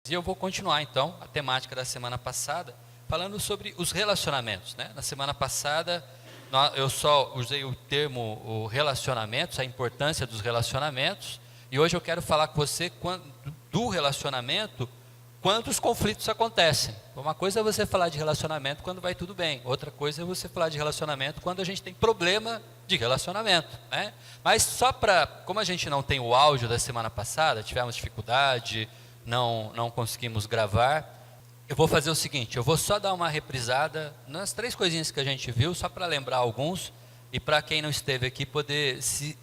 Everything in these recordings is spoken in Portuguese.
E eu vou continuar então a temática da semana passada, falando sobre os relacionamentos, né? Na semana passada eu só usei o termo relacionamentos, a importância dos relacionamentos, e hoje eu quero falar com você do relacionamento quando os conflitos acontecem. Uma coisa é você falar de relacionamento quando vai tudo bem, outra coisa é você falar de relacionamento quando a gente tem problema de relacionamento, né? Mas como a gente não tem o áudio da semana passada, tivemos dificuldade, não conseguimos gravar, eu vou fazer o seguinte, eu vou só dar uma reprisada nas 3 coisinhas que a gente viu, só para lembrar alguns, e para quem não esteve aqui poder se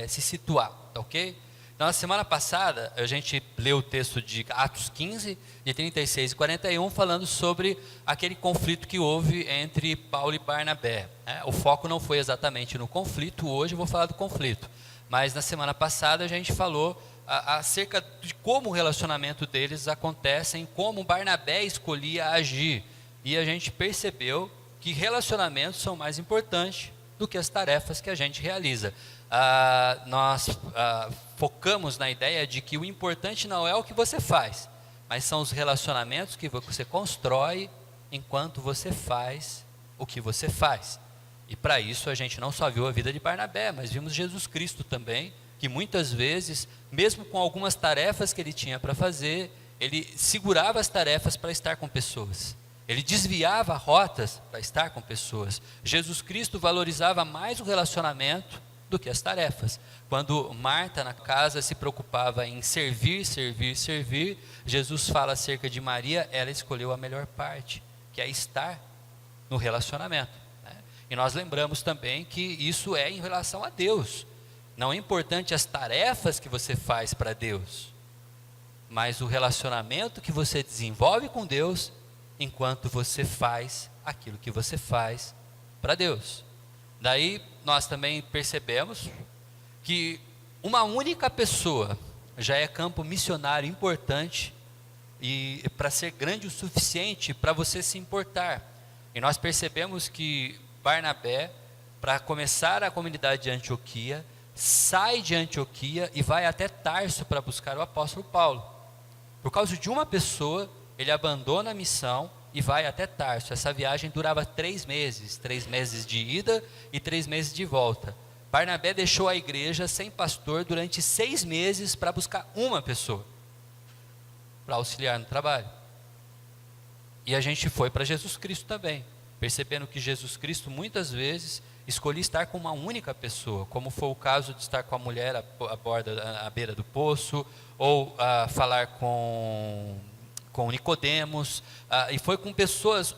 situar, tá ok? Então, na semana passada, a gente leu o texto de Atos 15, de 36 e 41, falando sobre aquele conflito que houve entre Paulo e Barnabé, né? O foco não foi exatamente no conflito, hoje eu vou falar do conflito, mas na semana passada a gente falou acerca de como o relacionamento deles acontece, como Barnabé escolhia agir, e a gente percebeu que relacionamentos são mais importantes do que as tarefas que a gente realiza. Nós focamos na ideia de que o importante não é o que você faz, mas são os relacionamentos que você constrói enquanto você faz o que você faz. E para isso a gente não só viu a vida de Barnabé, mas vimos Jesus Cristo também, que muitas vezes, mesmo com algumas tarefas que ele tinha para fazer, ele segurava as tarefas para estar com pessoas. Ele desviava rotas para estar com pessoas. Jesus Cristo valorizava mais o relacionamento do que as tarefas. Quando Marta na casa se preocupava em servir, Jesus fala acerca de Maria, ela escolheu a melhor parte, que é estar no relacionamento, né? E nós lembramos também que isso é em relação a Deus. Não é importante as tarefas que você faz para Deus, mas o relacionamento que você desenvolve com Deus enquanto você faz aquilo que você faz para Deus. Daí nós também percebemos que uma única pessoa já é campo missionário importante e para ser grande o suficiente para você se importar. E nós percebemos que Barnabé, para começar a comunidade de Antioquia, sai de Antioquia e vai até Tarso para buscar o apóstolo Paulo. Por causa de uma pessoa, ele abandona a missão e vai até Tarso. Essa viagem durava 3 meses, 3 meses de ida e 3 meses de volta. Barnabé deixou a igreja sem pastor durante 6 meses para buscar uma pessoa, para auxiliar no trabalho. E a gente foi para Jesus Cristo também, percebendo que Jesus Cristo muitas vezes escolhi estar com uma única pessoa, como foi o caso de estar com a mulher à beira do poço, ou falar com Nicodemos, e foi com pessoas,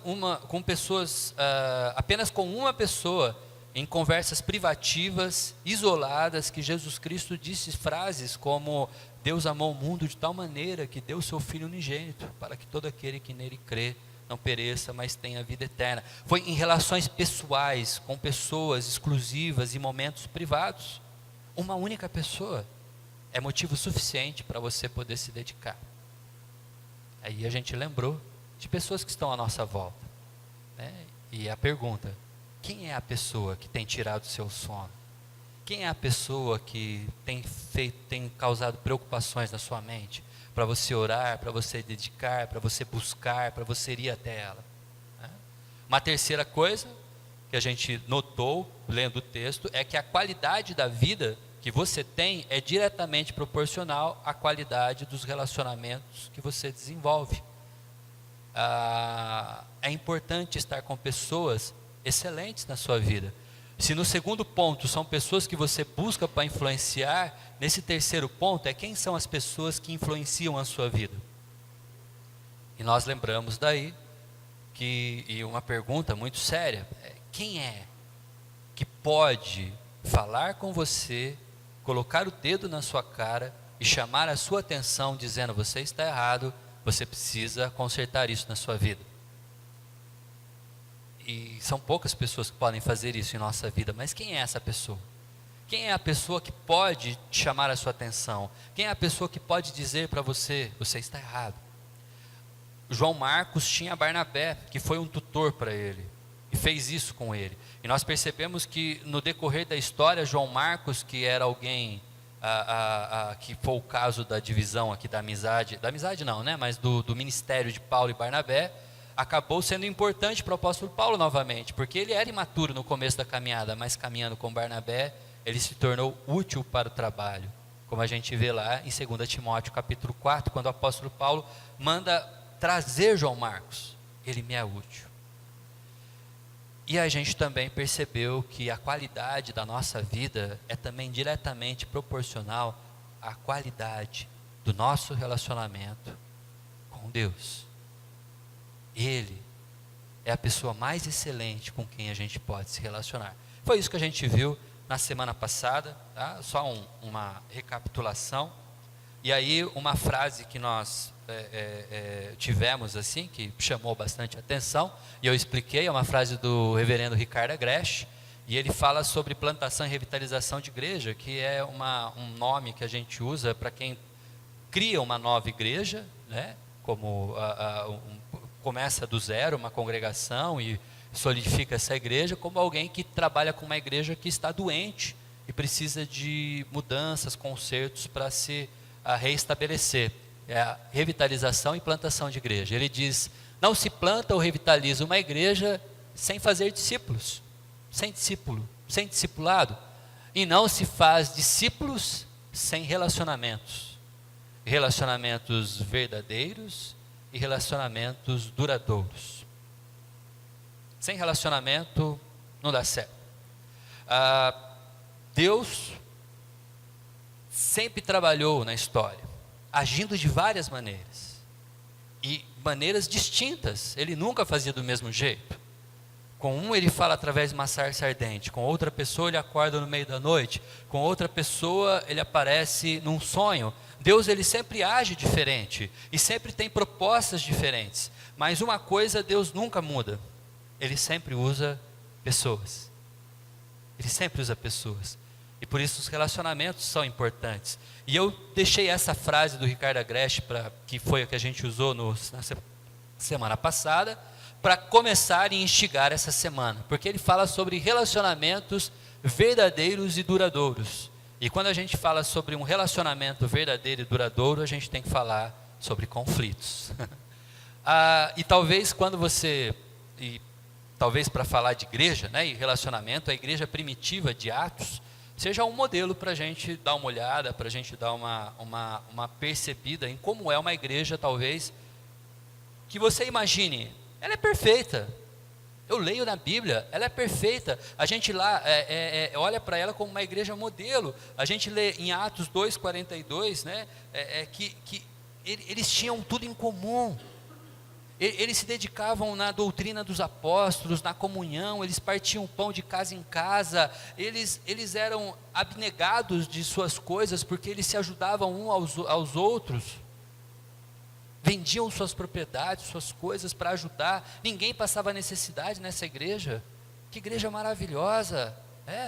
apenas com uma pessoa, em conversas privativas, isoladas, que Jesus Cristo disse frases como: Deus amou o mundo de tal maneira que deu o seu Filho unigênito, para que todo aquele que nele crê não pereça, mas tenha vida eterna. Foi em relações pessoais, com pessoas exclusivas e momentos privados. Uma única pessoa é motivo suficiente para você poder se dedicar. Aí a gente lembrou de pessoas que estão à nossa volta, né? E a pergunta: quem é a pessoa que tem tirado o seu sono? Quem é a pessoa que tem causado preocupações na sua mente? Para você orar, para você dedicar, para você buscar, para você ir até ela, né? Uma terceira coisa que a gente notou, lendo o texto, é que a qualidade da vida que você tem é diretamente proporcional à qualidade dos relacionamentos que você desenvolve. É importante estar com pessoas excelentes na sua vida. Se no segundo ponto são pessoas que você busca para influenciar, nesse terceiro ponto é quem são as pessoas que influenciam a sua vida. E nós lembramos daí e uma pergunta muito séria: quem é que pode falar com você, colocar o dedo na sua cara e chamar a sua atenção dizendo: você está errado, você precisa consertar isso na sua vida? E são poucas pessoas que podem fazer isso em nossa vida, mas quem é essa pessoa? Quem é a pessoa que pode chamar a sua atenção? Quem é a pessoa que pode dizer para você: você está errado? João Marcos tinha Barnabé, que foi um tutor para ele, e fez isso com ele. E nós percebemos que no decorrer da história, João Marcos, que era alguém que foi o caso da divisão aqui da amizade não, né? Mas do ministério de Paulo e Barnabé, acabou sendo importante para o apóstolo Paulo novamente, porque ele era imaturo no começo da caminhada, mas caminhando com Barnabé, ele se tornou útil para o trabalho, como a gente vê lá em 2 Timóteo capítulo 4, quando o apóstolo Paulo manda trazer João Marcos, ele me é útil. E a gente também percebeu que a qualidade da nossa vida é também diretamente proporcional à qualidade do nosso relacionamento com Deus. Ele é a pessoa mais excelente com quem a gente pode se relacionar. Foi isso que a gente viu na semana passada, tá? Só uma recapitulação. E aí uma frase que nós tivemos assim, que chamou bastante atenção, e eu expliquei, é uma frase do reverendo Ricardo Agreste, e ele fala sobre plantação e revitalização de igreja, que é um nome que a gente usa para quem cria uma nova igreja, né? Como começa do zero uma congregação e solidifica essa igreja, como alguém que trabalha com uma igreja que está doente e precisa de mudanças, consertos para se reestabelecer. É a revitalização e plantação de igreja. Ele diz, não se planta ou revitaliza uma igreja sem fazer discípulos, sem discípulo, sem discipulado, e não se faz discípulos sem relacionamentos verdadeiros e relacionamentos duradouros. Sem relacionamento não dá certo. Deus sempre trabalhou na história, agindo de várias maneiras, e maneiras distintas. Ele nunca fazia do mesmo jeito. Com um ele fala através de uma sarça ardente, com outra pessoa ele acorda no meio da noite, com outra pessoa ele aparece num sonho. Deus, ele sempre age diferente, e sempre tem propostas diferentes, mas uma coisa Deus nunca muda, ele sempre usa pessoas. Ele sempre usa pessoas. E por isso os relacionamentos são importantes. E eu deixei essa frase do Ricardo Agreste, que foi a que a gente usou na semana passada, para começar e instigar essa semana. Porque ele fala sobre relacionamentos verdadeiros e duradouros. E quando a gente fala sobre um relacionamento verdadeiro e duradouro, a gente tem que falar sobre conflitos. E talvez quando talvez para falar de igreja, né, e relacionamento, a igreja primitiva de Atos seja um modelo para a gente dar uma olhada, para a gente dar uma percebida em como é uma igreja, talvez, que você imagine, ela é perfeita. Eu leio na Bíblia, ela é perfeita. A gente lá olha para ela como uma igreja modelo. A gente lê em Atos 2:42, né, que eles tinham tudo em comum. Eles se dedicavam na doutrina dos apóstolos, na comunhão, eles partiam o pão de casa em casa, eles eram abnegados de suas coisas, porque eles se ajudavam uns aos outros, vendiam suas propriedades, suas coisas para ajudar, ninguém passava necessidade nessa igreja. Que igreja maravilhosa!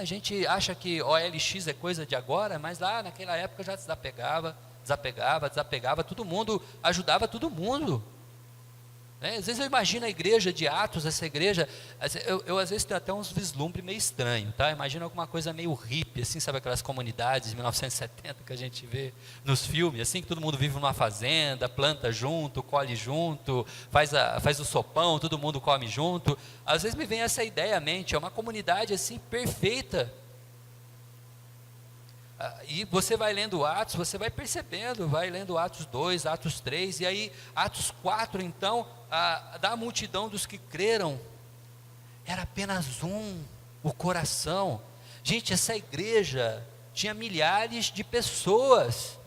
A gente acha que OLX é coisa de agora, mas lá naquela época já desapegava, todo mundo ajudava todo mundo. Às vezes eu imagino a igreja de Atos, essa igreja, eu às vezes tenho até uns vislumbres meio estranhos, tá? Imagina alguma coisa meio hippie, assim, sabe aquelas comunidades de 1970 que a gente vê nos filmes, assim, que todo mundo vive numa fazenda, planta junto, colhe junto, faz o sopão, todo mundo come junto. Às vezes me vem essa ideia à mente, é uma comunidade assim perfeita. E você vai lendo Atos, você vai percebendo, vai lendo Atos 2, Atos 3, e aí Atos 4, então, da multidão dos que creram, era apenas o coração. Gente, essa igreja tinha milhares de pessoas.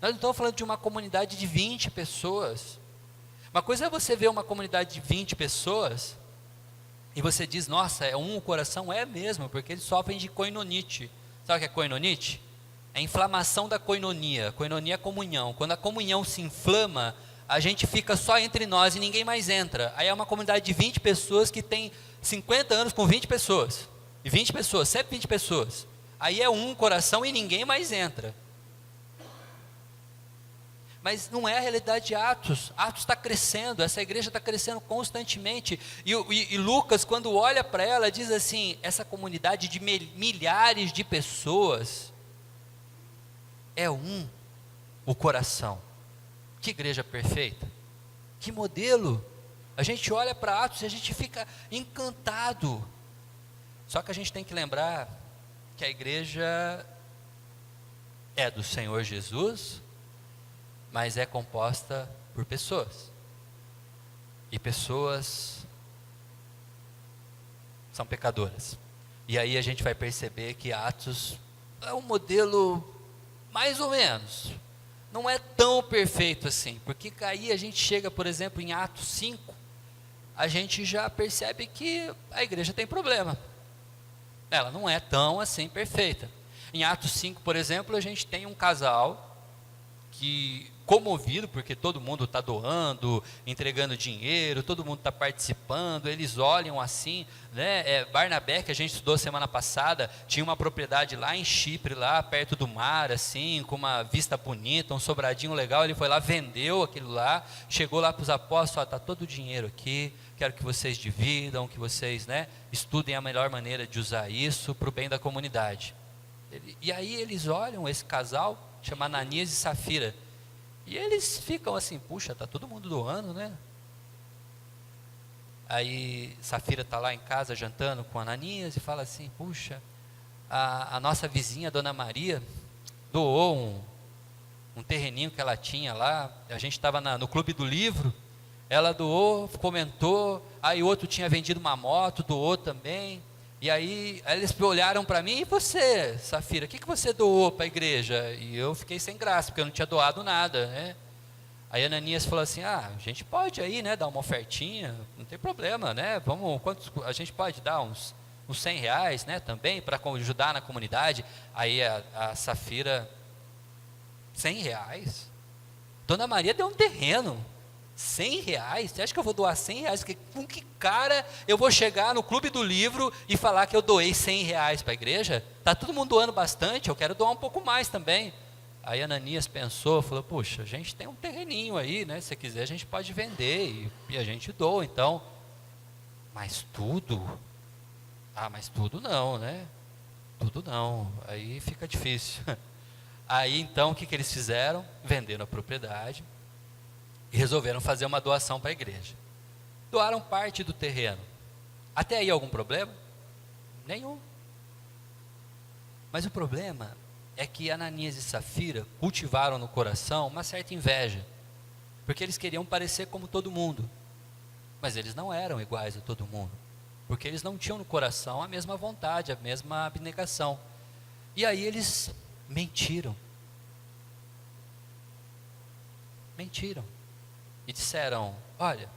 Nós não estamos falando de uma comunidade de 20 pessoas. Uma coisa é você ver uma comunidade de 20 pessoas, e você diz, nossa, o coração, é mesmo, porque eles sofrem de koinonite. Sabe o que é koinonite? É a inflamação da koinonia. Koinonia é comunhão. Quando a comunhão se inflama, a gente fica só entre nós e ninguém mais entra. Aí é uma comunidade de 20 pessoas que tem 50 anos com 20 pessoas. E 20 pessoas, sempre 20 pessoas. Aí é um coração e ninguém mais entra. mas não é a realidade de Atos. Atos está crescendo, essa igreja está crescendo constantemente, e Lucas, quando olha para ela, diz assim, essa comunidade de milhares de pessoas, é o coração. Que igreja perfeita, que modelo. A gente olha para Atos e a gente fica encantado, só que a gente tem que lembrar que a igreja é do Senhor Jesus, mas é composta por pessoas, e pessoas são pecadoras, e aí a gente vai perceber que Atos é um modelo mais ou menos, não é tão perfeito assim, porque aí a gente chega, por exemplo, em Atos 5, a gente já percebe que a igreja tem problema, ela não é tão assim perfeita. Em Atos 5, por exemplo, a gente tem um casal que, comovido, porque todo mundo está doando, entregando dinheiro, todo mundo está participando, eles olham assim, né? Barnabé, que a gente estudou semana passada, tinha uma propriedade lá em Chipre, lá perto do mar, assim, com uma vista bonita, um sobradinho legal, ele foi lá, vendeu aquilo lá, chegou lá para os apóstolos, está todo o dinheiro aqui, quero que vocês dividam, que vocês, né, estudem a melhor maneira de usar isso para o bem da comunidade. E aí eles olham esse casal, chama Ananias e Safira, e eles ficam assim, puxa, está todo mundo doando, né? Aí Safira está lá em casa jantando com Ananias e fala assim, puxa, a nossa vizinha, Dona Maria, doou um terreninho que ela tinha lá, a gente estava no Clube do Livro, ela doou, comentou, aí outro tinha vendido uma moto, doou também. E aí eles olharam para mim, e você, Safira, o que você doou para a igreja? E eu fiquei sem graça, porque eu não tinha doado nada, né? Aí Ananias falou assim, a gente pode aí, né, dar uma ofertinha, não tem problema, né? A gente pode dar uns R$100, né, também, para ajudar na comunidade. Aí a Safira, R$100? Dona Maria deu um terreno, R$100? Você acha que eu vou doar R$100? Com que cara eu vou chegar no Clube do Livro e falar que eu doei R$100 para a igreja? Está todo mundo doando bastante, eu quero doar um pouco mais também. Aí Ananias pensou, falou, puxa, a gente tem um terreninho aí, né? Se quiser a gente pode vender e a gente doa, então. Mas tudo? Mas tudo não, né? Tudo não, aí fica difícil. Aí então o que eles fizeram? Venderam a propriedade e resolveram fazer uma doação para a igreja. Doaram parte do terreno. Até aí algum problema? Nenhum. Mas o problema é que Ananias e Safira cultivaram no coração uma certa inveja, porque eles queriam parecer como todo mundo, mas eles não eram iguais a todo mundo, porque eles não tinham no coração a mesma vontade, a mesma abnegação. E aí eles mentiram. E disseram, olha,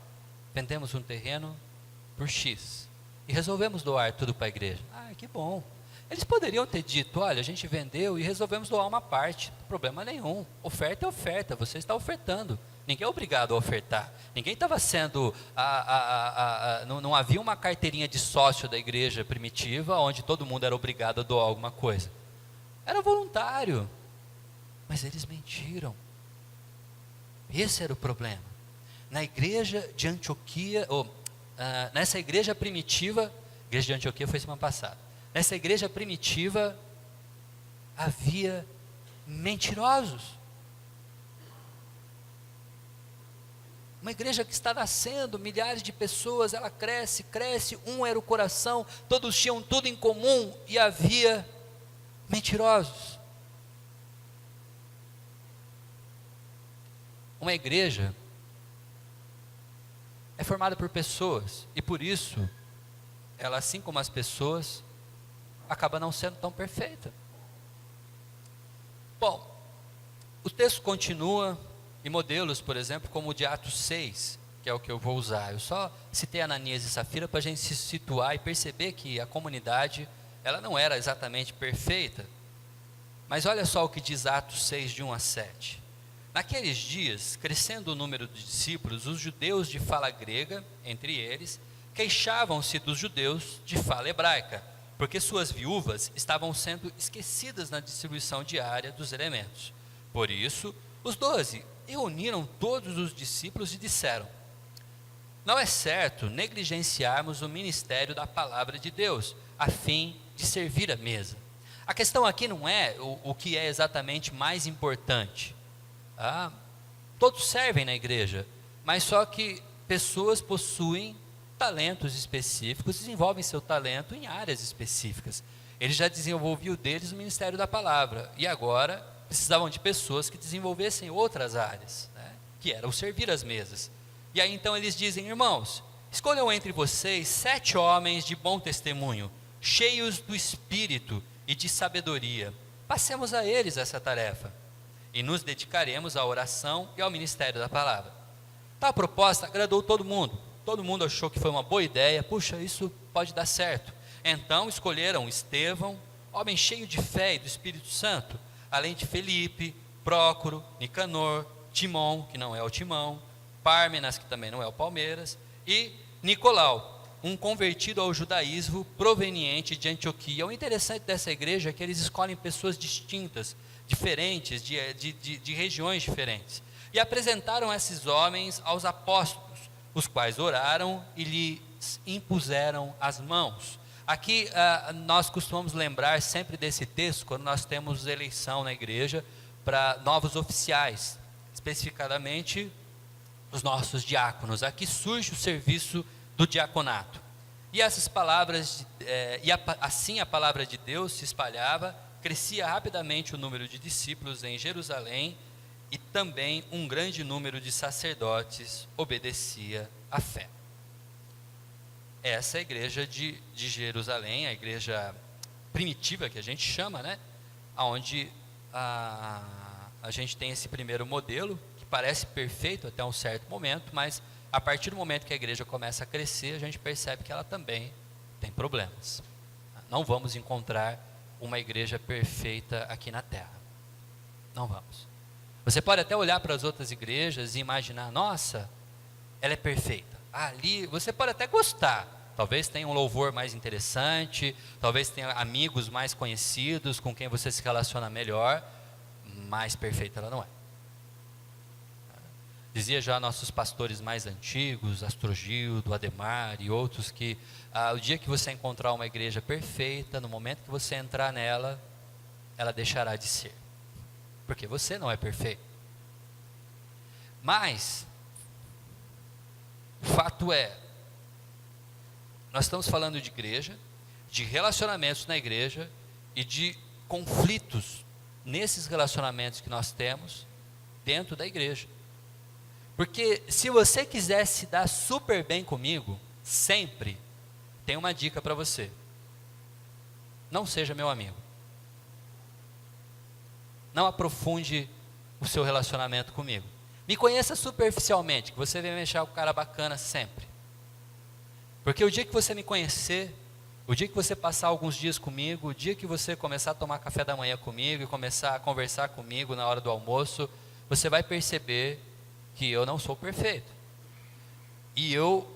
vendemos um terreno por X e resolvemos doar tudo para a igreja. Que bom. Eles poderiam ter dito, olha, a gente vendeu e resolvemos doar uma parte, não tem problema nenhum, oferta é oferta, você está ofertando, ninguém é obrigado a ofertar, ninguém estava sendo, não havia uma carteirinha de sócio da igreja primitiva, onde todo mundo era obrigado a doar alguma coisa, era voluntário, mas eles mentiram. Esse era o problema. Na igreja de Antioquia, nessa igreja primitiva, a igreja de Antioquia foi semana passada, nessa igreja primitiva havia mentirosos. Uma igreja que está nascendo, milhares de pessoas, ela cresce, um era o coração, todos tinham tudo em comum e havia mentirosos. Uma igreja é formada por pessoas e por isso ela, assim como as pessoas, acaba não sendo tão perfeita. Bom, o texto continua em modelos, por exemplo, como o de Atos 6, que é o que eu vou usar. Eu só citei Ananias e Safira para a gente se situar e perceber que a comunidade, ela não era exatamente perfeita. Mas olha só o que diz Atos 6, de 1 a 7. Naqueles dias, crescendo o número de discípulos, os judeus de fala grega, entre eles, queixavam-se dos judeus de fala hebraica, porque suas viúvas estavam sendo esquecidas na distribuição diária dos elementos. Por isso, Os 12 reuniram todos os discípulos e disseram: não é certo negligenciarmos o ministério da palavra de Deus, a fim de servir à mesa. A questão aqui não é o que é exatamente mais importante. Todos servem na igreja, mas só que pessoas possuem talentos específicos, desenvolvem seu talento em áreas específicas. Ele já desenvolveu deles o ministério da palavra, e agora precisavam de pessoas que desenvolvessem outras áreas, né, que era o servir às mesas. E aí então eles dizem: irmãos, escolham entre vocês 7 homens de bom testemunho, cheios do Espírito e de sabedoria. Passemos a eles essa tarefa, e nos dedicaremos à oração e ao ministério da palavra. Tal proposta agradou todo mundo. Todo mundo achou que foi uma boa ideia. Puxa, isso pode dar certo. Então escolheram Estevão, homem cheio de fé e do Espírito Santo, além de Felipe, Prócoro, Nicanor, Timon, que não é o Timão, Pármenas, que também não é o Palmeiras, e Nicolau, um convertido ao judaísmo proveniente de Antioquia. O interessante dessa igreja é que eles escolhem pessoas distintas, diferentes, de regiões diferentes, e apresentaram esses homens aos apóstolos, os quais oraram e lhes impuseram as mãos. Aqui nós costumamos lembrar sempre desse texto quando nós temos eleição na igreja para novos oficiais, especificadamente os nossos diáconos. Aqui surge o serviço do diaconato. E essas palavras, assim a palavra de Deus se espalhava, crescia rapidamente o número de discípulos em Jerusalém, e também um grande número de sacerdotes obedecia à fé. Essa é a igreja de Jerusalém, a igreja primitiva que a gente chama, né? Onde a gente tem esse primeiro modelo, que parece perfeito até um certo momento, mas a partir do momento que a igreja começa a crescer, a gente percebe que ela também tem problemas. Não vamos encontrar uma igreja perfeita aqui na terra. Não vamos. Você pode até olhar para as outras igrejas e imaginar: nossa, ela é perfeita. Ali, você pode até gostar. Talvez tenha um louvor mais interessante, talvez tenha amigos mais conhecidos, com quem você se relaciona melhor, mas perfeita ela não é. Dizia já nossos pastores mais antigos, Astrogildo, Ademar e outros, que o dia que você encontrar uma igreja perfeita, no momento que você entrar nela, ela deixará de ser, porque você não é perfeito. Mas o fato é, nós estamos falando de igreja, de relacionamentos na igreja e de conflitos nesses relacionamentos que nós temos dentro da igreja. Porque se você quiser se dar super bem comigo, sempre, tem uma dica para você: não seja meu amigo. Não aprofunde o seu relacionamento comigo. Me conheça superficialmente, que você vai me achar um cara bacana sempre. Porque o dia que você me conhecer, o dia que você passar alguns dias comigo, o dia que você começar a tomar café da manhã comigo e começar a conversar comigo na hora do almoço, você vai perceber que eu não sou perfeito. E eu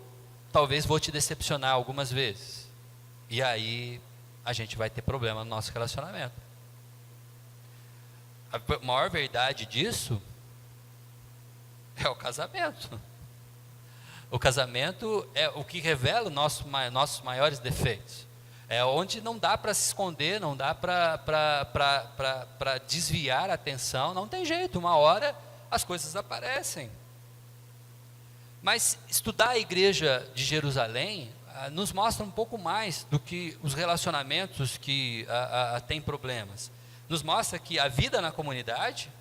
talvez vou te decepcionar algumas vezes. E aí a gente vai ter problema no nosso relacionamento. A maior verdade disso é o casamento. O casamento é o que revela nossos maiores defeitos. É onde não dá para se esconder, não dá para desviar a atenção, não tem jeito, uma hora as coisas aparecem. Mas estudar a igreja de Jerusalém nos mostra um pouco mais do que os relacionamentos que têm problemas. Nos mostra que a vida na comunidade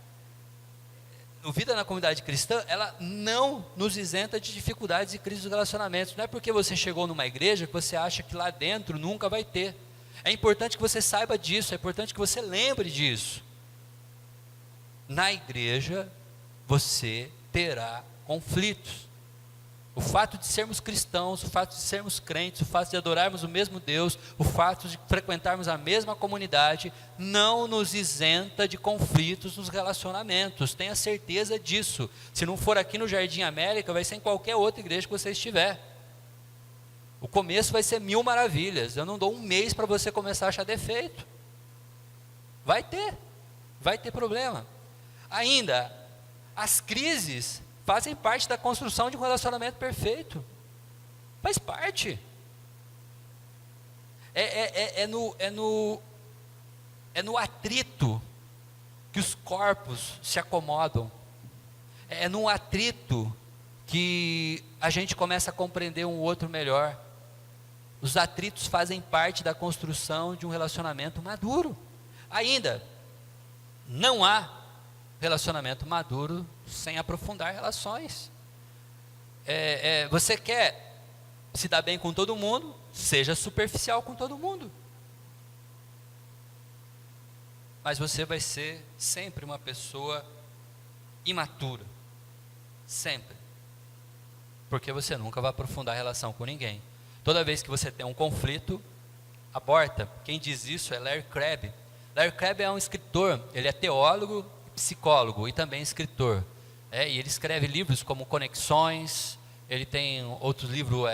cristã, ela não nos isenta de dificuldades e crises dos relacionamentos. Não é porque você chegou numa igreja que você acha que lá dentro nunca vai ter. É importante que você saiba disso, é importante que você lembre disso. Na igreja, você terá conflitos. O fato de sermos cristãos, o fato de sermos crentes, o fato de adorarmos o mesmo Deus, o fato de frequentarmos a mesma comunidade, não nos isenta de conflitos nos relacionamentos. Tenha certeza disso. Se não for aqui no Jardim América, vai ser em qualquer outra igreja que você estiver. O começo vai ser 1000 maravilhas. Eu não dou um mês para você começar a achar defeito. Vai ter problema. Ainda, As crises fazem parte da construção de um relacionamento perfeito. Faz parte. É no atrito que os corpos se acomodam. É no atrito que a gente começa a compreender um outro melhor. Os atritos fazem parte da construção de um relacionamento maduro. Ainda, não há relacionamento maduro sem aprofundar relações. Você quer se dar bem com todo mundo, seja superficial com todo mundo. Mas você vai ser sempre uma pessoa imatura. Sempre. Porque você nunca vai aprofundar a relação com ninguém. Toda vez que você tem um conflito, aborta. Quem diz isso é Larry Crabb. Larry Crabb é um escritor, ele é teólogo, psicólogo e também escritor. E ele escreve livros como Conexões, ele tem outro livro,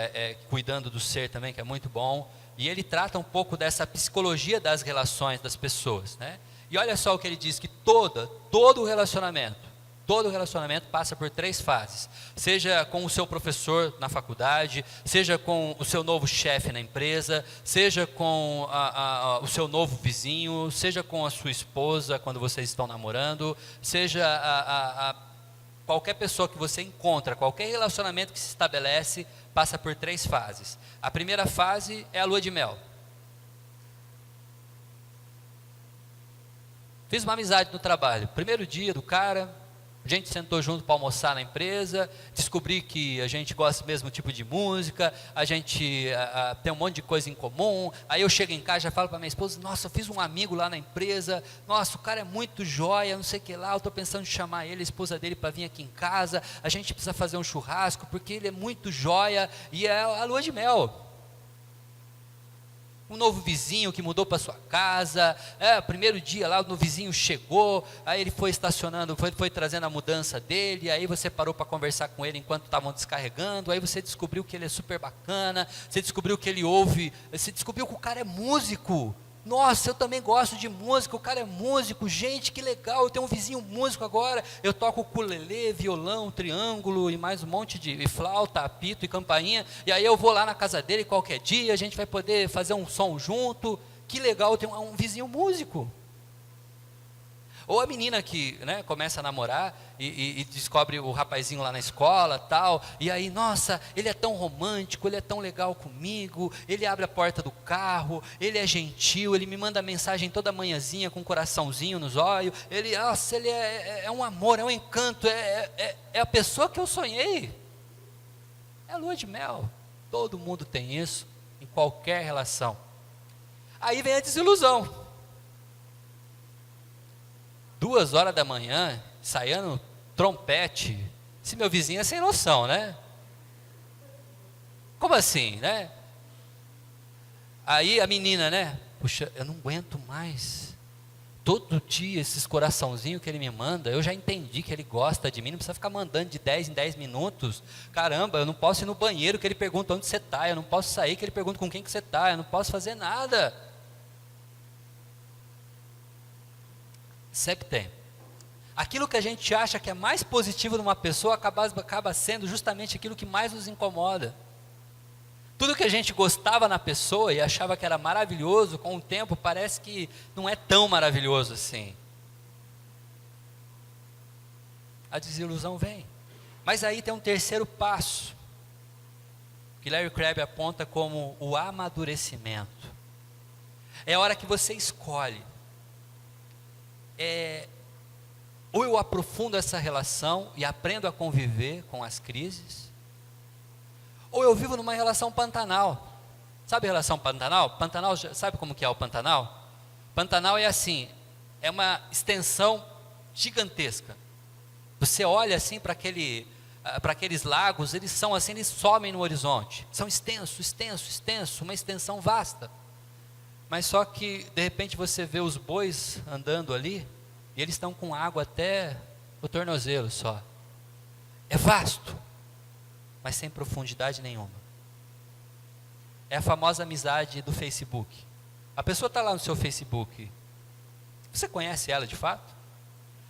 Cuidando do Ser também, que é muito bom. E ele trata um pouco dessa psicologia das relações das pessoas, né? E olha só o que ele diz, que todo relacionamento passa por 3 fases. Seja com o seu professor na faculdade, seja com o seu novo chefe na empresa, seja com o seu novo vizinho, seja com a sua esposa quando vocês estão namorando, seja qualquer pessoa que você encontra, qualquer relacionamento que se estabelece, passa por 3 fases. A primeira fase é a lua de mel. Fiz uma amizade no trabalho, primeiro dia do cara, a gente sentou junto para almoçar na empresa, descobri que a gente gosta do mesmo tipo de música, a gente tem um monte de coisa em comum. Aí eu chego em casa e já falo para minha esposa, nossa, eu fiz um amigo lá na empresa, nossa, o cara é muito joia, não sei o que lá, eu estou pensando em chamar ele, a esposa dele para vir aqui em casa, a gente precisa fazer um churrasco, porque ele é muito joia, e é a lua de mel. Um novo vizinho que mudou para sua casa, primeiro dia lá, o vizinho chegou, aí ele foi estacionando, foi trazendo a mudança dele, aí você parou para conversar com ele enquanto estavam descarregando, aí você descobriu que ele é super bacana, você descobriu que ele ouve, você descobriu que o cara é músico. Nossa, eu também gosto de música, o cara é músico, gente, que legal, eu tenho um vizinho músico agora, eu toco ukulele, violão, triângulo e mais um monte de flauta, apito e campainha, e aí eu vou lá na casa dele qualquer dia, a gente vai poder fazer um som junto, que legal, eu tenho um vizinho músico. Ou a menina que, né, começa a namorar e descobre o rapazinho lá na escola, tal, e aí, nossa, ele é tão romântico, ele é tão legal comigo, ele abre a porta do carro, ele é gentil, ele me manda mensagem toda manhãzinha com um coraçãozinho nos olhos, ele é um amor, é um encanto, é a pessoa que eu sonhei. É a lua de mel, todo mundo tem isso, em qualquer relação. Aí vem a desilusão. 2 horas da manhã, ensaiando trompete. Esse meu vizinho é sem noção, né? Como assim, né? Aí a menina, né? Puxa, eu não aguento mais. Todo dia esses coraçãozinhos que ele me manda, eu já entendi que ele gosta de mim, não precisa ficar mandando de 10 em 10 minutos. Caramba, eu não posso ir no banheiro que ele pergunta onde você está, eu não posso sair que ele pergunta com quem que você está, eu não posso fazer nada. Sempre tem. Aquilo que a gente acha que é mais positivo numa pessoa acaba sendo justamente aquilo que mais nos incomoda. Tudo que a gente gostava na pessoa e achava que era maravilhoso, com o tempo parece que não é tão maravilhoso assim. A desilusão vem. Mas aí tem um terceiro passo, que Larry Crabb aponta como o amadurecimento. É a hora que você escolhe. Ou eu aprofundo essa relação e aprendo a conviver com as crises, ou eu vivo numa relação Pantanal. Sabe a relação Pantanal? Pantanal, sabe como que é o Pantanal? Pantanal é assim, é uma extensão gigantesca. Você olha assim para aqueles lagos, eles são assim, eles somem no horizonte. São extensos, uma extensão vasta. Mas só que, de repente, você vê os bois andando ali, e eles estão com água até o tornozelo só. É vasto, mas sem profundidade nenhuma. É a famosa amizade do Facebook. A pessoa está lá no seu Facebook. Você conhece ela de fato?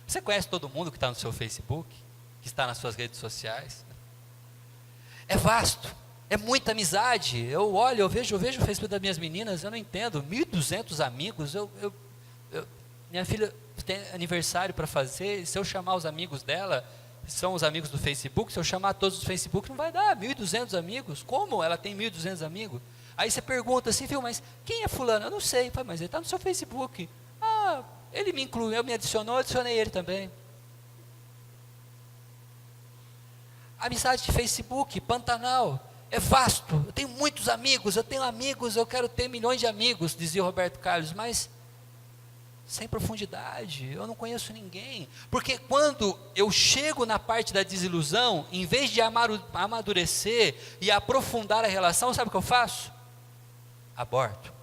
Você conhece todo mundo que está no seu Facebook, que está nas suas redes sociais? É vasto, é muita amizade. Eu olho, eu vejo o Facebook das minhas meninas, eu não entendo, 1.200 amigos, minha filha tem aniversário para fazer, se eu chamar os amigos dela, são os amigos do Facebook, se eu chamar todos do Facebook, não vai dar 1.200 amigos. Como ela tem 1.200 amigos? Aí você pergunta assim, viu, mas quem é fulano? Eu não sei. Mas ele está no seu Facebook. Ah, ele me incluiu, me adicionou, eu adicionei ele também. Amizade de Facebook, Pantanal, é vasto. Eu tenho muitos amigos, eu quero ter milhões de amigos, dizia o Roberto Carlos, mas sem profundidade, eu não conheço ninguém. Porque quando eu chego na parte da desilusão, em vez de amadurecer e aprofundar a relação, sabe o que eu faço? Aborto.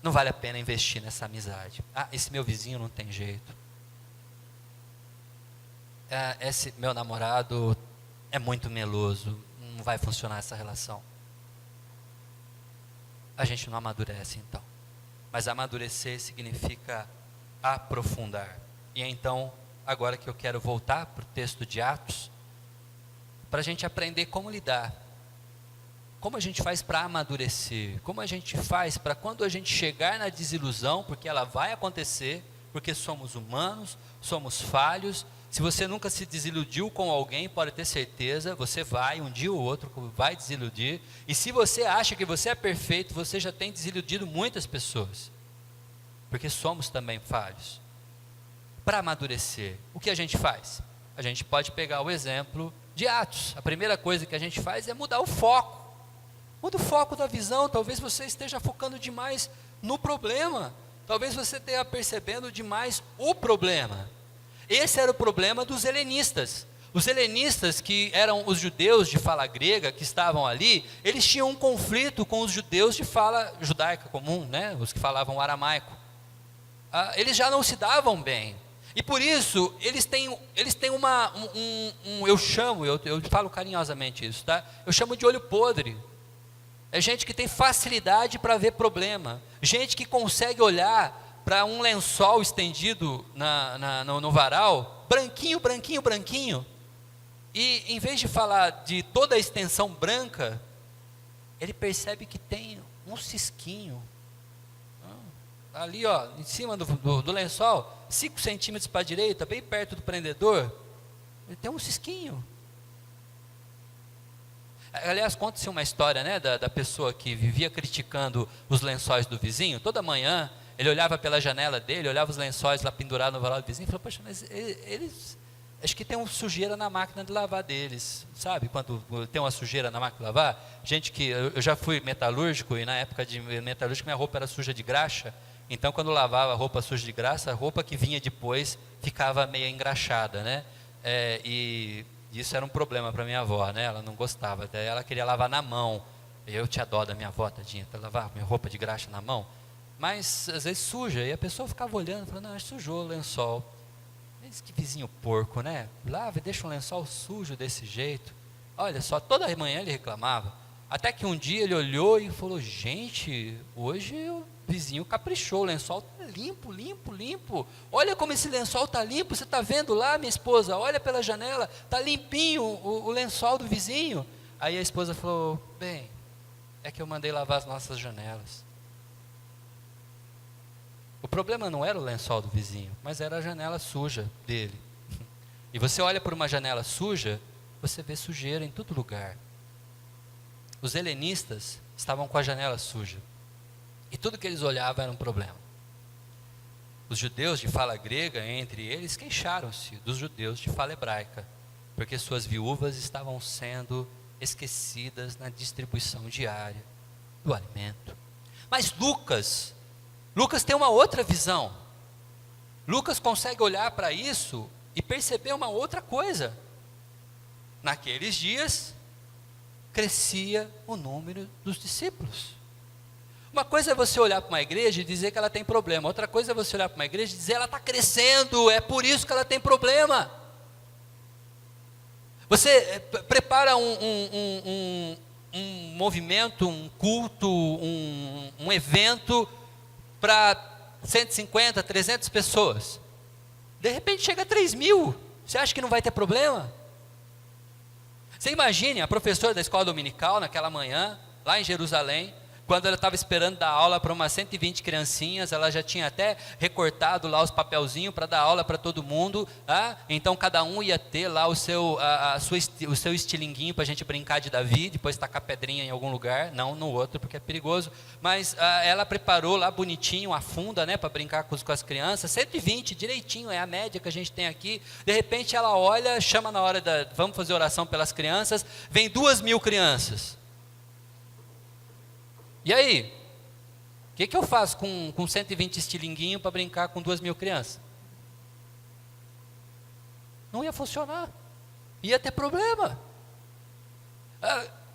Não vale a pena investir nessa amizade. Ah, esse meu vizinho não tem jeito. Ah, esse meu namorado é muito meloso, não vai funcionar essa relação. A gente não amadurece então. Mas amadurecer significa aprofundar. E então, agora que eu quero voltar para o texto de Atos, para a gente aprender como lidar. Como a gente faz para amadurecer? Como a gente faz para quando a gente chegar na desilusão, porque ela vai acontecer, porque somos humanos, somos falhos. Se você nunca se desiludiu com alguém, pode ter certeza, você vai, um dia ou outro, vai desiludir. E se você acha que você é perfeito, você já tem desiludido muitas pessoas. Porque somos também falhos. Para amadurecer, o que a gente faz? A gente pode pegar o exemplo de Atos. A primeira coisa que a gente faz é mudar o foco. Muda o foco da visão. Talvez você esteja focando demais no problema. Talvez você esteja percebendo demais o problema. Esse era o problema dos helenistas. Os helenistas, que eram os judeus de fala grega, que estavam ali, eles tinham um conflito com os judeus de fala judaica comum, né? Os que falavam aramaico. Eles já não se davam bem. E por isso, eles têm eu falo carinhosamente isso, tá? Eu chamo de olho podre. É gente que tem facilidade para ver problema. Gente que consegue olhar para um lençol estendido no varal, branquinho, branquinho, branquinho, e em vez de falar de toda a extensão branca, ele percebe que tem um cisquinho, ali ó, em cima do lençol, 5 centímetros para a direita, bem perto do prendedor, ele tem um cisquinho. Aliás, conta-se uma história, né, da pessoa que vivia criticando os lençóis do vizinho. Toda manhã ele olhava pela janela dele, olhava os lençóis lá pendurados no varal do vizinho e falou, poxa, mas eles, acho que tem uma sujeira na máquina de lavar deles, sabe? Quando tem uma sujeira na máquina de lavar, gente que, eu já fui metalúrgico, e na época de metalúrgico minha roupa era suja de graxa, então quando lavava a roupa suja de graxa, a roupa que vinha depois ficava meio engraxada, né? E isso era um problema para minha avó, né? Ela não gostava, até ela queria lavar na mão. Eu tinha dó da minha avó, tadinha, para lavar minha roupa de graxa na mão. Mas às vezes suja, e a pessoa ficava olhando, falando, não, sujou o lençol. Mas que vizinho porco, né? Lava e deixa um lençol sujo desse jeito. Olha só, toda manhã ele reclamava. Até que um dia ele olhou e falou, gente, hoje o vizinho caprichou, o lençol está limpo, limpo, limpo. Olha como esse lençol está limpo, você está vendo lá, minha esposa? Olha pela janela, está limpinho o lençol do vizinho. Aí a esposa falou, bem, é que eu mandei lavar as nossas janelas. O problema não era o lençol do vizinho, mas era a janela suja dele. E você olha por uma janela suja, você vê sujeira em todo lugar. Os helenistas estavam com a janela suja. E tudo que eles olhavam era um problema. Os judeus de fala grega, entre eles, queixaram-se dos judeus de fala hebraica, porque suas viúvas estavam sendo esquecidas na distribuição diária do alimento. Mas Lucas tem uma outra visão. Lucas consegue olhar para isso e perceber uma outra coisa. Naqueles dias, crescia o número dos discípulos. Uma coisa é você olhar para uma igreja e dizer que ela tem problema. Outra coisa é você olhar para uma igreja e dizer que ela está crescendo, é por isso que ela tem problema. Você prepara um movimento, um culto, um evento para 150, 300 pessoas. De repente chega a 3.000. Você acha que não vai ter problema? Você imagine a professora da escola dominical naquela manhã, lá em Jerusalém, quando ela estava esperando dar aula para umas 120 criancinhas, ela já tinha até recortado lá os papelzinhos para dar aula para todo mundo, então cada um ia ter lá o seu estilinguinho para a gente brincar de Davi, depois tacar pedrinha em algum lugar, não no outro porque é perigoso, mas ela preparou lá bonitinho a funda, né, para brincar com as crianças, 120 direitinho, é a média que a gente tem aqui. De repente ela olha, chama na hora vamos fazer oração pelas crianças, vem 2.000 crianças. E aí, o que eu faço com 120 estilinguinhos para brincar com 2.000 crianças? Não ia funcionar, ia ter problema.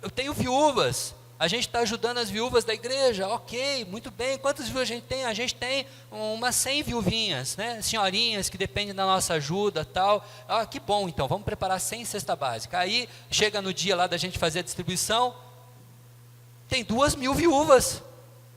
Eu tenho viúvas, a gente está ajudando as viúvas da igreja, ok, muito bem. Quantas viúvas a gente tem? A gente tem umas 100 viuvinhas, né? Senhorinhas que dependem da nossa ajuda, tal. Que bom, então, vamos preparar 100 cesta básica. Aí, chega no dia lá da gente fazer a distribuição, tem 2.000 viúvas.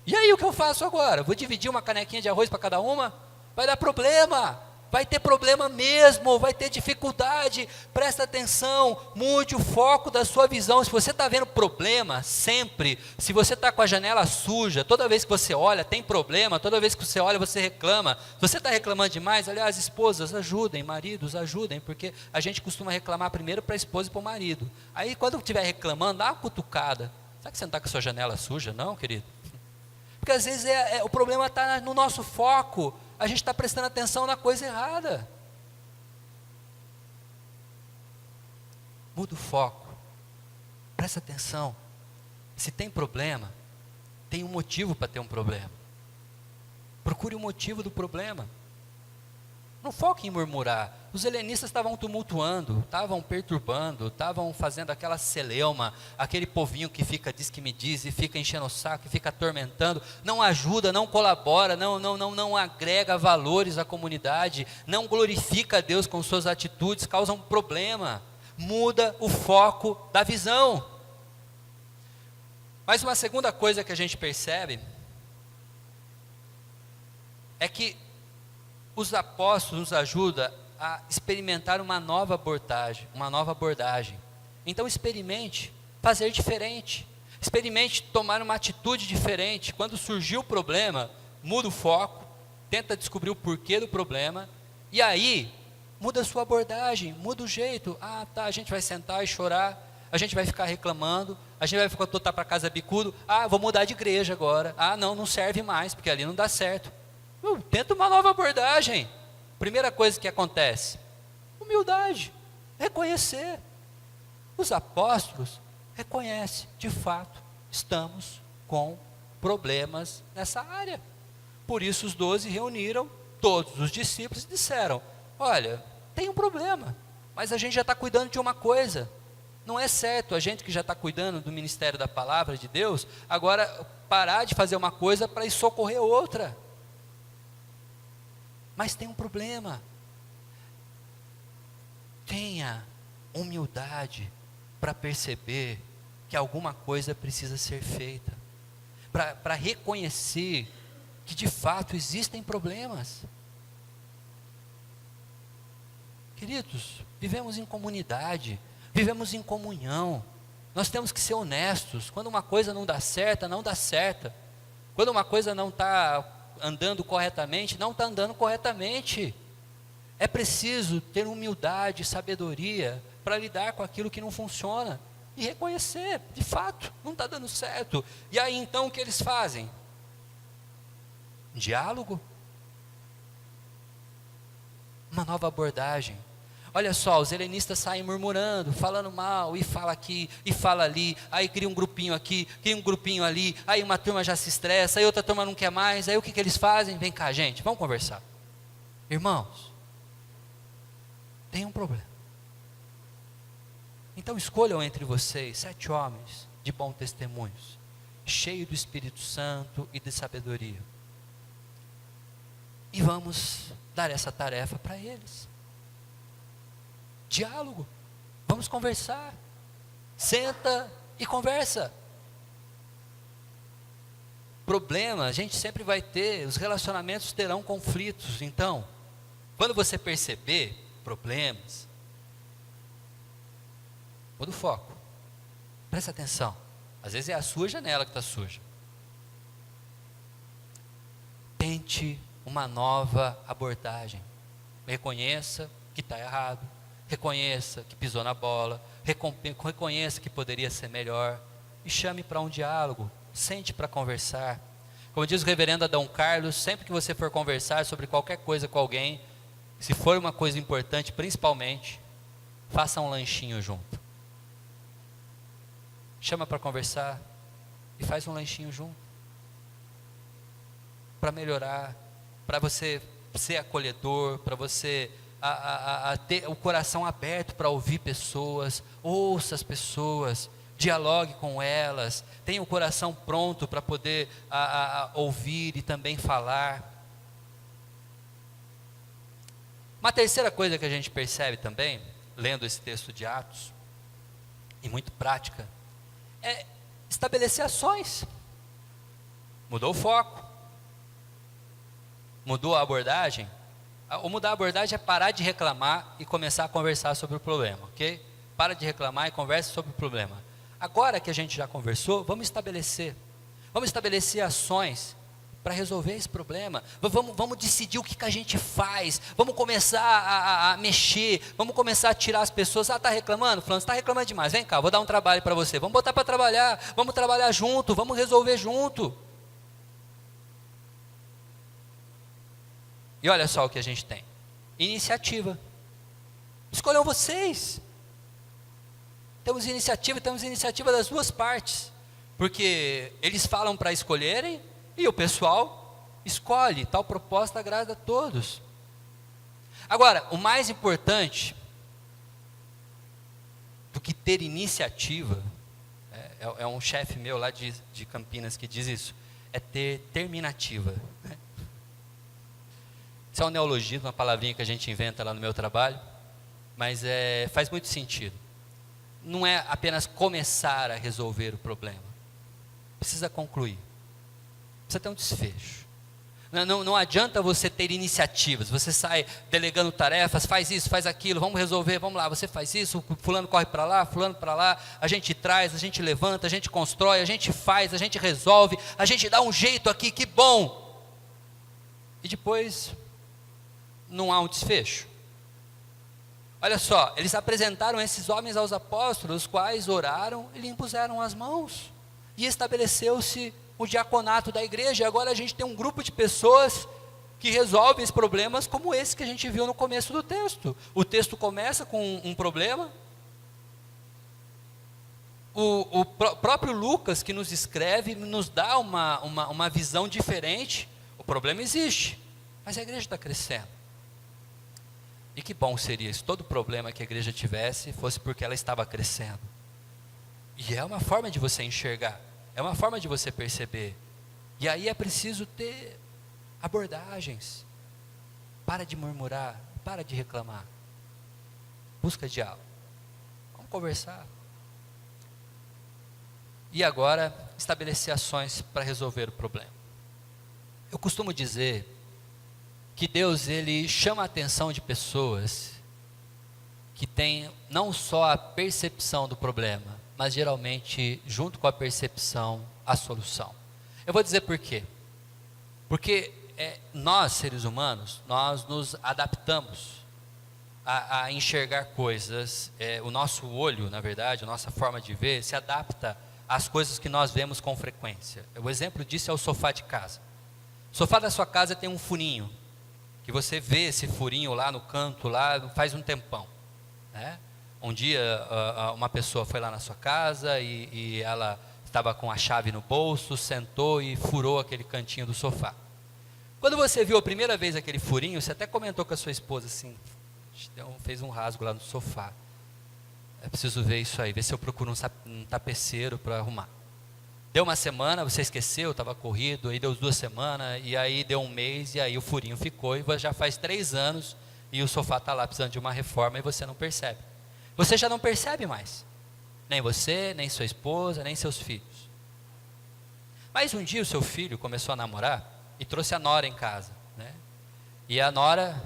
E aí o que eu faço agora? Vou dividir uma canequinha de arroz para cada uma? Vai dar problema. Vai ter problema mesmo, vai ter dificuldade. Presta atenção, mude o foco da sua visão. Se você está vendo problema sempre, se você está com a janela suja, toda vez que você olha tem problema, toda vez que você olha você reclama. Se você está reclamando demais, aliás, esposas ajudem, maridos ajudem, porque a gente costuma reclamar primeiro para a esposa e para o marido. Aí quando estiver reclamando, dá uma cutucada. Será que você não está com a sua janela suja? Não, querido? Porque às vezes o problema está no nosso foco. A gente está prestando atenção na coisa errada. Muda o foco. Presta atenção. Se tem problema, tem um motivo para ter um problema. Procure o motivo do problema. Não foque em murmurar. Os helenistas estavam tumultuando, estavam perturbando, estavam fazendo aquela celeuma, aquele povinho que fica diz que me diz, e fica enchendo o saco, e fica atormentando, não ajuda, não colabora, não agrega valores à comunidade, não glorifica a Deus com suas atitudes, causa um problema. Muda o foco da visão. Mas uma segunda coisa que a gente percebe é que os apóstolos nos ajudam a experimentar uma nova abordagem. Então experimente fazer diferente. Experimente tomar uma atitude diferente. Quando surgiu o problema, muda o foco, tenta descobrir o porquê do problema, e aí muda a sua abordagem, muda o jeito. A gente vai sentar e chorar, a gente vai ficar reclamando, a gente vai voltar para casa bicudo. Vou mudar de igreja agora. Não serve mais, porque ali não dá certo. Tenta uma nova abordagem. Primeira coisa que acontece: humildade, reconhecer. Os apóstolos reconhecem, de fato, estamos com problemas nessa área. Por isso os 12 reuniram todos os discípulos e disseram: olha, tem um problema, mas a gente já está cuidando de uma coisa. Não é certo a gente que já está cuidando do ministério da palavra de Deus, agora parar de fazer uma coisa para ir socorrer outra. Mas tem um problema. Tenha humildade para perceber que alguma coisa precisa ser feita, para reconhecer que de fato existem problemas. Queridos, vivemos em comunidade, vivemos em comunhão, nós temos que ser honestos. Quando uma coisa não dá certa, não dá certa. Quando uma coisa não está andando corretamente, não está andando corretamente. É preciso ter humildade e sabedoria para lidar com aquilo que não funciona e reconhecer, de fato, não está dando certo. E aí então o que eles fazem? Diálogo, uma nova abordagem. Olha só, os helenistas saem murmurando, falando mal, e fala aqui, e fala ali, aí cria um grupinho aqui, cria um grupinho ali, aí uma turma já se estressa, aí outra turma não quer mais, aí o que eles fazem? Vem cá, gente, vamos conversar. Irmãos, tem um problema. Então escolham entre vocês 7 homens de bom testemunhos, cheios do Espírito Santo e de sabedoria, e vamos dar essa tarefa para eles. Diálogo, vamos conversar, senta e conversa. Problema, a gente sempre vai ter, os relacionamentos terão conflitos, então, Quando você perceber problemas, muda o foco. Presta atenção. Às vezes é a sua janela que está suja. Tente uma nova abordagem. Reconheça que está errado. Reconheça que pisou na bola. Reconheça que poderia ser melhor. E chame para um diálogo. Sente para conversar. Como diz o reverendo Adão Carlos, sempre que você for conversar sobre qualquer coisa com alguém, se for uma coisa importante, principalmente, faça um lanchinho junto. Chama para conversar e faz um lanchinho junto. Para melhorar, para você ser acolhedor, para você ter o coração aberto para ouvir pessoas, ouça as pessoas, dialogue com elas, tenha o coração pronto para poder ouvir e também falar. Uma terceira coisa que a gente percebe também, lendo esse texto de Atos, e muito prática, é estabelecer ações. Mudou o foco, mudou a abordagem. O mudar a abordagem é parar de reclamar e começar a conversar sobre o problema, ok? Para de reclamar e converse sobre o problema. Agora que a gente já conversou, vamos estabelecer ações para resolver esse problema. Vamos decidir o que a gente faz. Vamos começar a mexer. Vamos começar a tirar as pessoas. Está reclamando? Fulano, você está reclamando demais. Vem cá, vou dar um trabalho para você. Vamos botar para trabalhar. Vamos trabalhar junto. Vamos resolver junto. E olha só o que a gente tem. Iniciativa. Escolham vocês. Temos iniciativa das duas partes. Porque eles falam para escolherem e o pessoal escolhe. Tal proposta agrada a todos. Agora, o mais importante do que ter iniciativa, é um chefe meu lá de Campinas que diz isso, é ter terminativa. Isso é um neologismo, uma palavrinha que a gente inventa lá no meu trabalho, mas faz muito sentido. Não é apenas começar a resolver o problema, precisa concluir, precisa ter um desfecho. Não adianta você ter iniciativas, você sai delegando tarefas, faz isso, faz aquilo, vamos resolver, vamos lá, você faz isso, fulano corre para lá, fulano para lá, a gente traz, a gente levanta, a gente constrói, a gente faz, a gente resolve, a gente dá um jeito aqui, que bom. E depois não há um desfecho. Olha só, eles apresentaram esses homens aos apóstolos, os quais oraram e lhe impuseram as mãos. E estabeleceu-se o diaconato da igreja. E agora a gente tem um grupo de pessoas que resolvem os problemas como esse que a gente viu no começo do texto. O texto começa com um problema. O próprio Lucas, que nos escreve, nos dá uma visão diferente. O problema existe, mas a igreja está crescendo. E que bom seria se todo problema que a igreja tivesse fosse porque ela estava crescendo. E é uma forma de você enxergar, é uma forma de você perceber. E aí é preciso ter abordagens. Para de murmurar, para de reclamar. Busca diálogo. Vamos conversar. E agora, estabelecer ações para resolver o problema. Eu costumo dizer que Deus, Ele chama a atenção de pessoas que têm não só a percepção do problema, mas geralmente, junto com a percepção, a solução. Eu vou dizer por quê. Porque nós, seres humanos, nós nos adaptamos a enxergar coisas. O nosso olho, na verdade, a nossa forma de ver, se adapta às coisas que nós vemos com frequência. O exemplo disso é o sofá de casa. O sofá da sua casa tem um furinho, que você vê esse furinho lá no canto, lá faz um tempão, né? Um dia uma pessoa foi lá na sua casa e ela estava com a chave no bolso, sentou e furou aquele cantinho do sofá. Quando você viu a primeira vez aquele furinho, você até comentou com a sua esposa assim, fez um rasgo lá no sofá. É preciso ver isso aí, ver se eu procuro um tapeceiro para arrumar. Deu uma semana, você esqueceu, estava corrido, aí deu 2 semanas, e aí deu 1 mês, e aí o furinho ficou, e já faz 3 anos, e o sofá está lá precisando de uma reforma, e você não percebe. Você já não percebe mais. Nem você, nem sua esposa, nem seus filhos. Mas um dia o seu filho começou a namorar, e trouxe a nora em casa, né? E a nora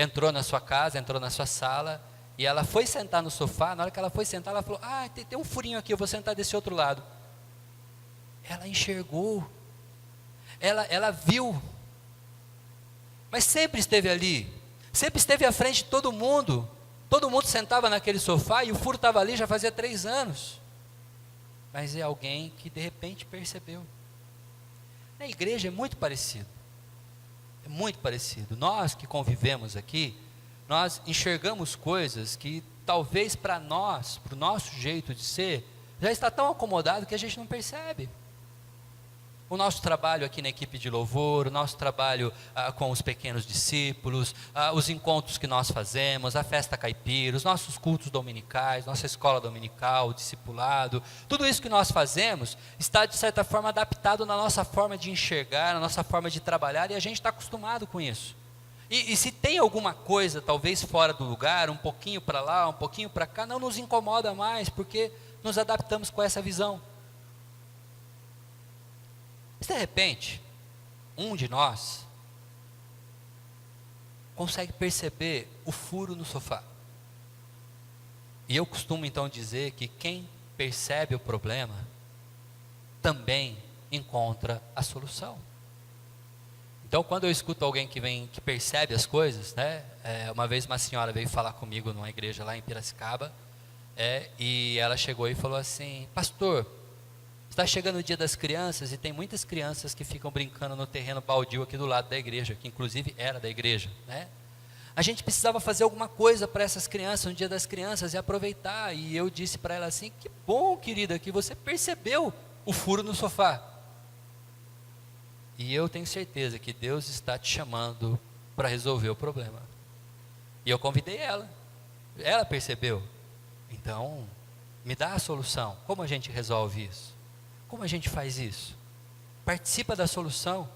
entrou na sua casa, entrou na sua sala, e ela foi sentar no sofá. Na hora que ela foi sentar, ela falou: tem um furinho aqui, eu vou sentar desse outro lado. Ela enxergou, ela viu, mas sempre esteve ali, sempre esteve à frente de todo mundo sentava naquele sofá, e o furo estava ali já fazia 3 anos, mas é alguém que de repente percebeu. Na igreja é muito parecido, nós que convivemos aqui, nós enxergamos coisas que talvez para nós, para o nosso jeito de ser, já está tão acomodado que a gente não percebe. O nosso trabalho aqui na equipe de louvor, o nosso trabalho com os pequenos discípulos, os encontros que nós fazemos, a festa caipira, os nossos cultos dominicais, nossa escola dominical, o discipulado, tudo isso que nós fazemos está de certa forma adaptado na nossa forma de enxergar, na nossa forma de trabalhar, e a gente está acostumado com isso. E se tem alguma coisa talvez fora do lugar, um pouquinho para lá, um pouquinho para cá, não nos incomoda mais, porque nos adaptamos com essa visão. Mas de repente, um de nós consegue perceber o furo no sofá. E eu costumo então dizer que quem percebe o problema também encontra a solução. Então, quando eu escuto alguém que percebe as coisas, né? Uma vez uma senhora veio falar comigo numa igreja lá em Piracicaba, e ela chegou e falou assim: pastor, está chegando o dia das crianças e tem muitas crianças que ficam brincando no terreno baldio aqui do lado da igreja, que inclusive era da igreja, né? A gente precisava fazer alguma coisa para essas crianças no dia das crianças e aproveitar. E eu disse para ela assim: que bom, querida, que você percebeu o furo no sofá. E eu tenho certeza que Deus está te chamando para resolver o problema. E eu convidei ela. Ela percebeu. Então, me dá a solução. Como a gente resolve isso? Como a gente faz isso? Participa da solução.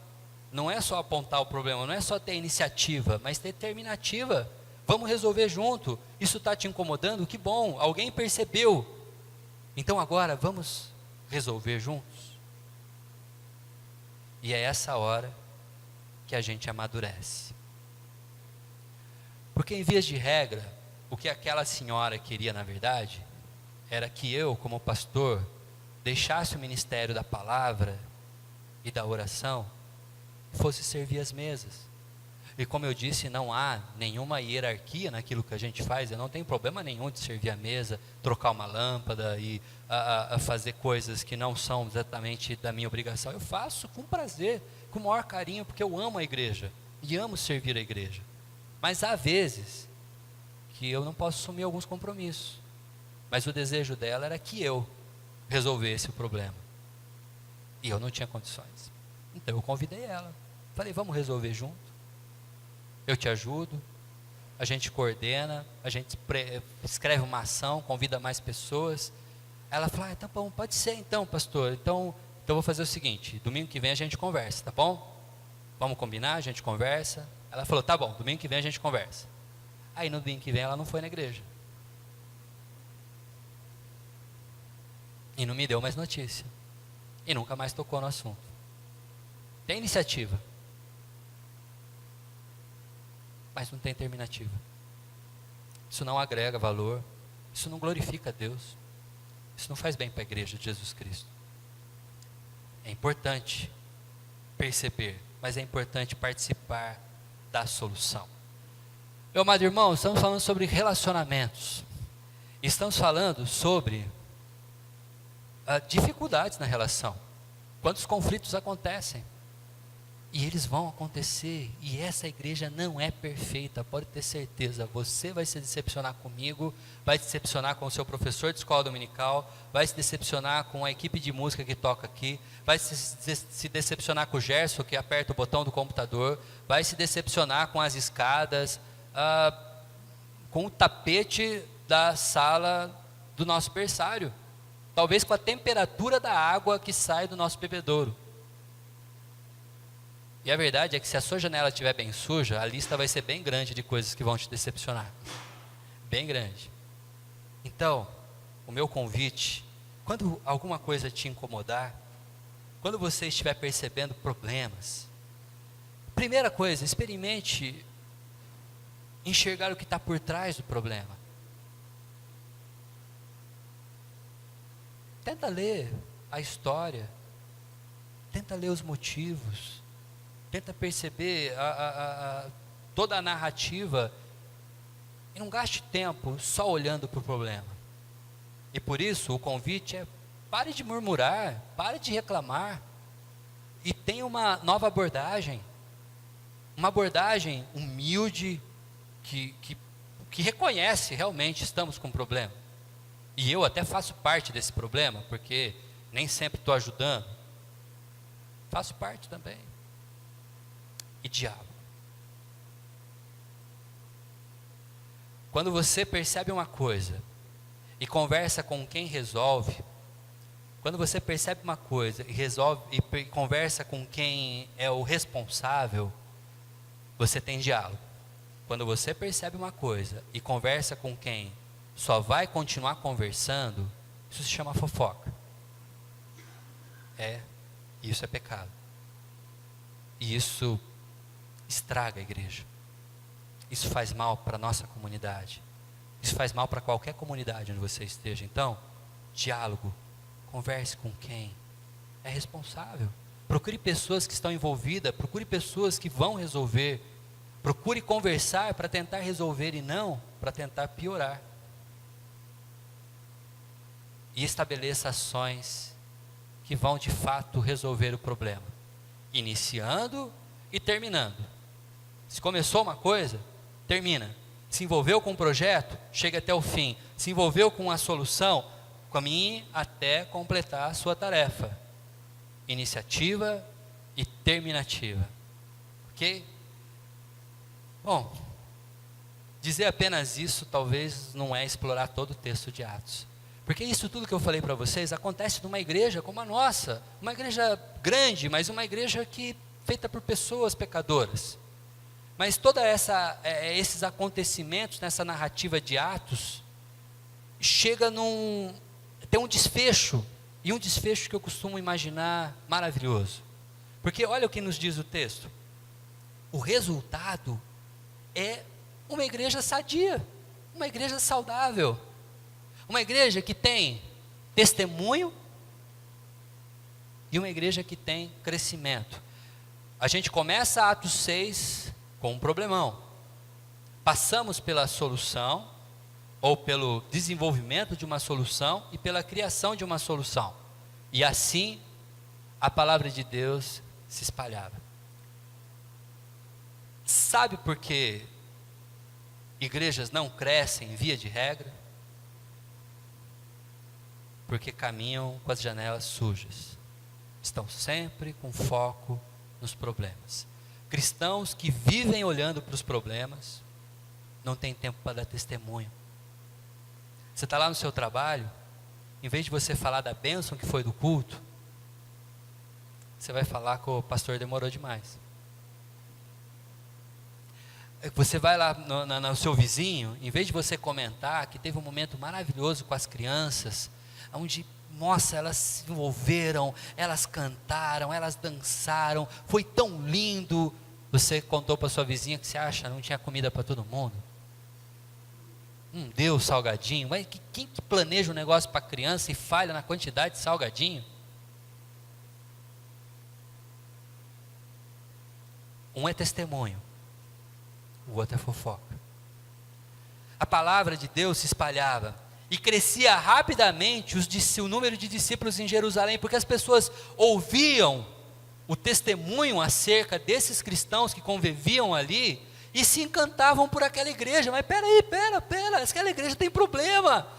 Não é só apontar o problema, não é só ter iniciativa, mas ter determinativa. Vamos resolver junto. Isso está te incomodando? Que bom, alguém percebeu. Então agora vamos resolver juntos. E é essa hora que a gente amadurece. Porque em vias de regra, o que aquela senhora queria na verdade, era que eu, como pastor, deixasse o ministério da palavra e da oração, e fosse servir as mesas. E como eu disse, não há nenhuma hierarquia naquilo que a gente faz. Eu não tenho problema nenhum de servir a mesa, trocar uma lâmpada e a fazer coisas que não são exatamente da minha obrigação. Eu faço com prazer, com o maior carinho, porque eu amo a igreja e amo servir a igreja. Mas há vezes que eu não posso assumir alguns compromissos. Mas o desejo dela era que eu resolvesse o problema. E eu não tinha condições. Então eu convidei ela. Falei: vamos resolver junto? Eu te ajudo, a gente coordena, a gente escreve uma ação, convida mais pessoas. Ela falou: tá bom, pode ser então, pastor. Então eu vou fazer o seguinte: domingo que vem a gente conversa, tá bom? Vamos combinar, a gente conversa. Ela falou: tá bom, domingo que vem a gente conversa. Aí no domingo que vem ela não foi na igreja. E não me deu mais notícia. E nunca mais tocou no assunto. Tem iniciativa, mas não tem terminativa. Isso não agrega valor, isso não glorifica a Deus, isso não faz bem para a igreja de Jesus Cristo. É importante perceber, mas é importante participar da solução. Meu amado irmão, estamos falando sobre relacionamentos, estamos falando sobre dificuldades na relação. Quantos conflitos acontecem? E eles vão acontecer, e essa igreja não é perfeita, pode ter certeza. Você vai se decepcionar comigo, vai se decepcionar com o seu professor de escola dominical, vai se decepcionar com a equipe de música que toca aqui, vai se decepcionar com o Gerson que aperta o botão do computador, vai se decepcionar com as escadas, com o tapete da sala do nosso berçário, talvez com a temperatura da água que sai do nosso bebedouro. E a verdade é que se a sua janela estiver bem suja, a lista vai ser bem grande de coisas que vão te decepcionar. Bem grande. Então, o meu convite, quando alguma coisa te incomodar, quando você estiver percebendo problemas, primeira coisa, experimente enxergar o que está por trás do problema. Tenta ler a história, tenta ler os motivos, tenta perceber toda a narrativa e não gaste tempo só olhando para o problema. E por isso o convite é: pare de murmurar, pare de reclamar e tenha uma nova abordagem, uma abordagem humilde que reconhece realmente estamos com um problema. E eu até faço parte desse problema, porque nem sempre estou ajudando. Faço parte também. E diálogo. Quando você percebe uma coisa e conversa com quem resolve, quando você percebe uma coisa e resolve e conversa com quem é o responsável, você tem diálogo. Quando você percebe uma coisa e conversa com quem só vai continuar conversando, isso se chama fofoca. Isso é pecado. E isso estraga a igreja. Isso faz mal para a nossa comunidade. Isso faz mal para qualquer comunidade onde você esteja. Então, diálogo. Converse com quem é responsável. Procure pessoas que estão envolvidas. Procure pessoas que vão resolver. Procure conversar para tentar resolver e não para tentar piorar. E estabeleça ações que vão de fato resolver o problema, iniciando e terminando. Se começou uma coisa, termina. Se envolveu com um projeto, chega até o fim. Se envolveu com uma solução, caminhe até completar a sua tarefa. Iniciativa e terminativa. Ok? Bom, dizer apenas isso talvez não é explorar todo o texto de Atos. Porque isso tudo que eu falei para vocês acontece numa igreja como a nossa. Uma igreja grande, mas uma igreja feita por pessoas pecadoras. Mas todos esses acontecimentos nessa narrativa de Atos tem um desfecho, e um desfecho que eu costumo imaginar maravilhoso. Porque olha o que nos diz o texto. O resultado é uma igreja sadia, uma igreja saudável, uma igreja que tem testemunho e uma igreja que tem crescimento. A gente começa Atos 6 com um problemão. Passamos pela solução, ou pelo desenvolvimento de uma solução e pela criação de uma solução. E assim a palavra de Deus se espalhava. Sabe por que igrejas não crescem via de regra? Porque caminham com as janelas sujas. Estão sempre com foco nos problemas. Cristãos que vivem olhando para os problemas, não tem tempo para dar testemunho. Você está lá no seu trabalho, em vez de você falar da bênção que foi do culto, você vai falar que o pastor demorou demais. Você vai lá no seu vizinho, em vez de você comentar que teve um momento maravilhoso com as crianças, onde, nossa, elas se envolveram, elas cantaram, elas dançaram, foi tão lindo. Você contou para sua vizinha que você acha não tinha comida para todo mundo. Deu salgadinho. Mas quem que planeja um negócio para criança e falha na quantidade de salgadinho? Um é testemunho, o outro é fofoca. A palavra de Deus se espalhava e crescia rapidamente o número de discípulos em Jerusalém, porque as pessoas ouviam o testemunho acerca desses cristãos que conviviam ali e se encantavam por aquela igreja. Mas pera, aquela igreja tem problema,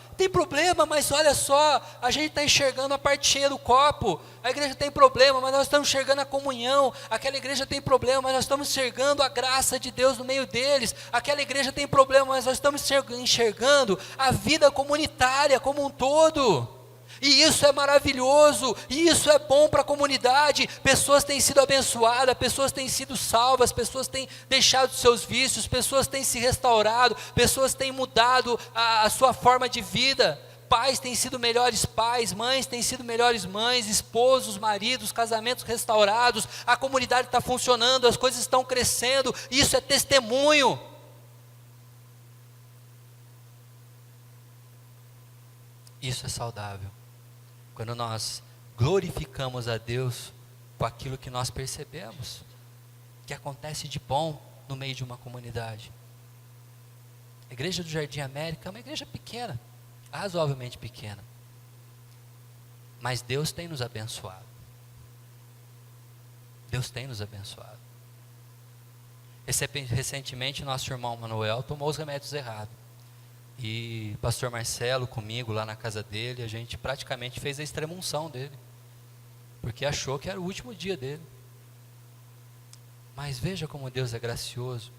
mas olha só, a gente está enxergando a parte cheia do copo. A igreja tem problema, mas nós estamos enxergando a comunhão. Aquela igreja tem problema, mas nós estamos enxergando a graça de Deus no meio deles. Aquela igreja tem problema, mas nós estamos enxergando a vida comunitária como um todo. E isso é maravilhoso, e isso é bom para a comunidade. Pessoas têm sido abençoadas, pessoas têm sido salvas, pessoas têm deixado seus vícios, pessoas têm se restaurado, pessoas têm mudado a sua forma de vida. Pais têm sido melhores pais, mães têm sido melhores mães, esposos, maridos, casamentos restaurados. A comunidade está funcionando, as coisas estão crescendo. Isso é testemunho. Isso é saudável. Quando nós glorificamos a Deus com aquilo que nós percebemos, que acontece de bom no meio de uma comunidade. A igreja do Jardim América é uma igreja pequena, razoavelmente pequena. Mas Deus tem nos abençoado. Deus tem nos abençoado. Recentemente, nosso irmão Manuel tomou os remédios errados. E o pastor Marcelo comigo lá na casa dele, a gente praticamente fez a extrema-unção dele. Porque achou que era o último dia dele. Mas veja como Deus é gracioso.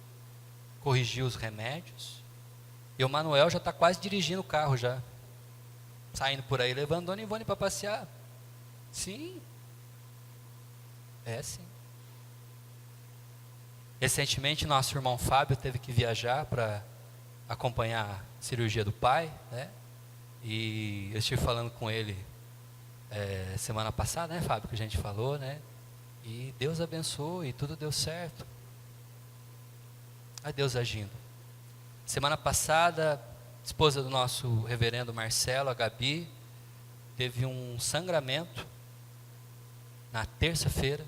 Corrigiu os remédios. E o Manuel já está quase dirigindo o carro já. Saindo por aí, levando Dona Ivone para passear. Sim. É sim. Recentemente, nosso irmão Fábio teve que viajar para acompanhar a cirurgia do pai, né? E eu estive falando com ele semana passada, né, Fábio, que a gente falou, né? E Deus abençoou e tudo deu certo. A Deus agindo. Semana passada, esposa do nosso reverendo Marcelo, a Gabi, teve um sangramento na terça-feira.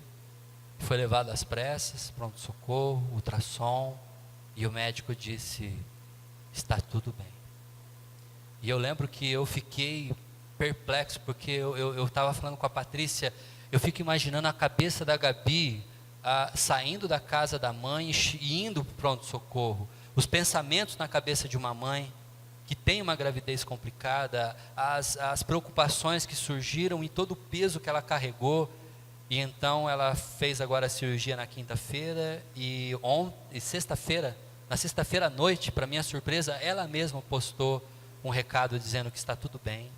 Foi levado às pressas, pronto-socorro, ultrassom, e o médico disse: está tudo bem. E eu lembro que eu fiquei perplexo, porque eu estava falando com a Patrícia, eu fico imaginando a cabeça da Gabi saindo da casa da mãe e indo para o pronto-socorro. Os pensamentos na cabeça de uma mãe que tem uma gravidez complicada, as preocupações que surgiram e todo o peso que ela carregou. E então ela fez agora a cirurgia na quinta-feira e sexta-feira, na sexta-feira à noite, para minha surpresa, ela mesma postou um recado dizendo que está tudo bem,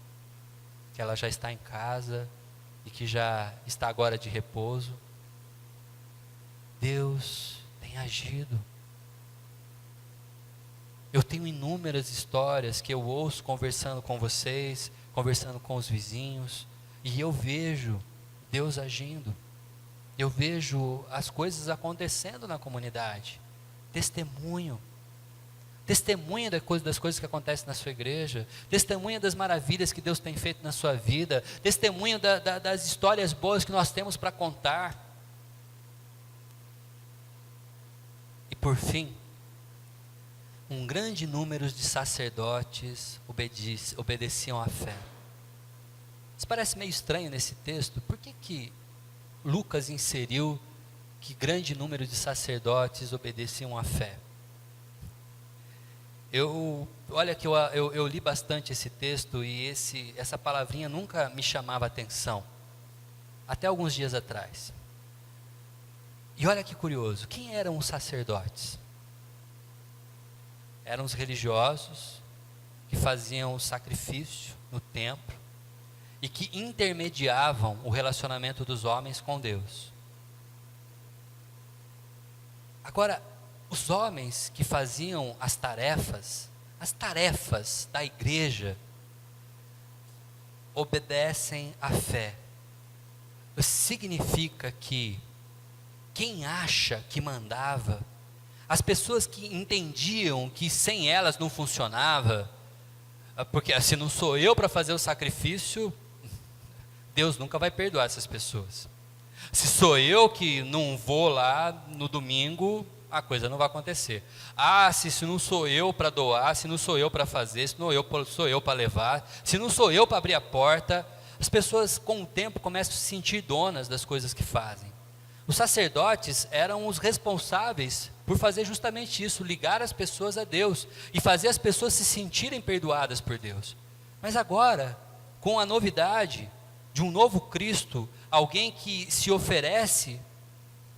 que ela já está em casa e que já está agora de repouso. Deus tem agido. Eu tenho inúmeras histórias que eu ouço conversando com vocês, conversando com os vizinhos, e eu vejo Deus agindo. Eu vejo as coisas acontecendo na comunidade. Testemunho das coisas que acontecem na sua igreja, testemunha das maravilhas que Deus tem feito na sua vida, testemunho das histórias boas que nós temos para contar. E por fim, um grande número de sacerdotes obedeciam à fé. Isso parece meio estranho nesse texto. Por que Lucas inseriu que grande número de sacerdotes obedeciam à fé? Olha que eu li bastante esse texto e essa palavrinha nunca me chamava a atenção, até alguns dias atrás. E olha que curioso, quem eram os sacerdotes? Eram os religiosos que faziam o sacrifício no templo e que intermediavam o relacionamento dos homens com Deus. Agora, os homens que faziam as tarefas da igreja, obedecem à fé. Significa que quem acha que mandava, as pessoas que entendiam que sem elas não funcionava, porque se não sou eu para fazer o sacrifício, Deus nunca vai perdoar essas pessoas. Se sou eu que não vou lá no domingo, a coisa não vai acontecer. Se não sou eu para doar, se não sou eu para fazer, se não sou eu para levar, se não sou eu para abrir a porta, as pessoas com o tempo começam a se sentir donas das coisas que fazem. Os sacerdotes eram os responsáveis por fazer justamente isso, ligar as pessoas a Deus e fazer as pessoas se sentirem perdoadas por Deus. Mas agora, com a novidade de um novo Cristo, alguém que se oferece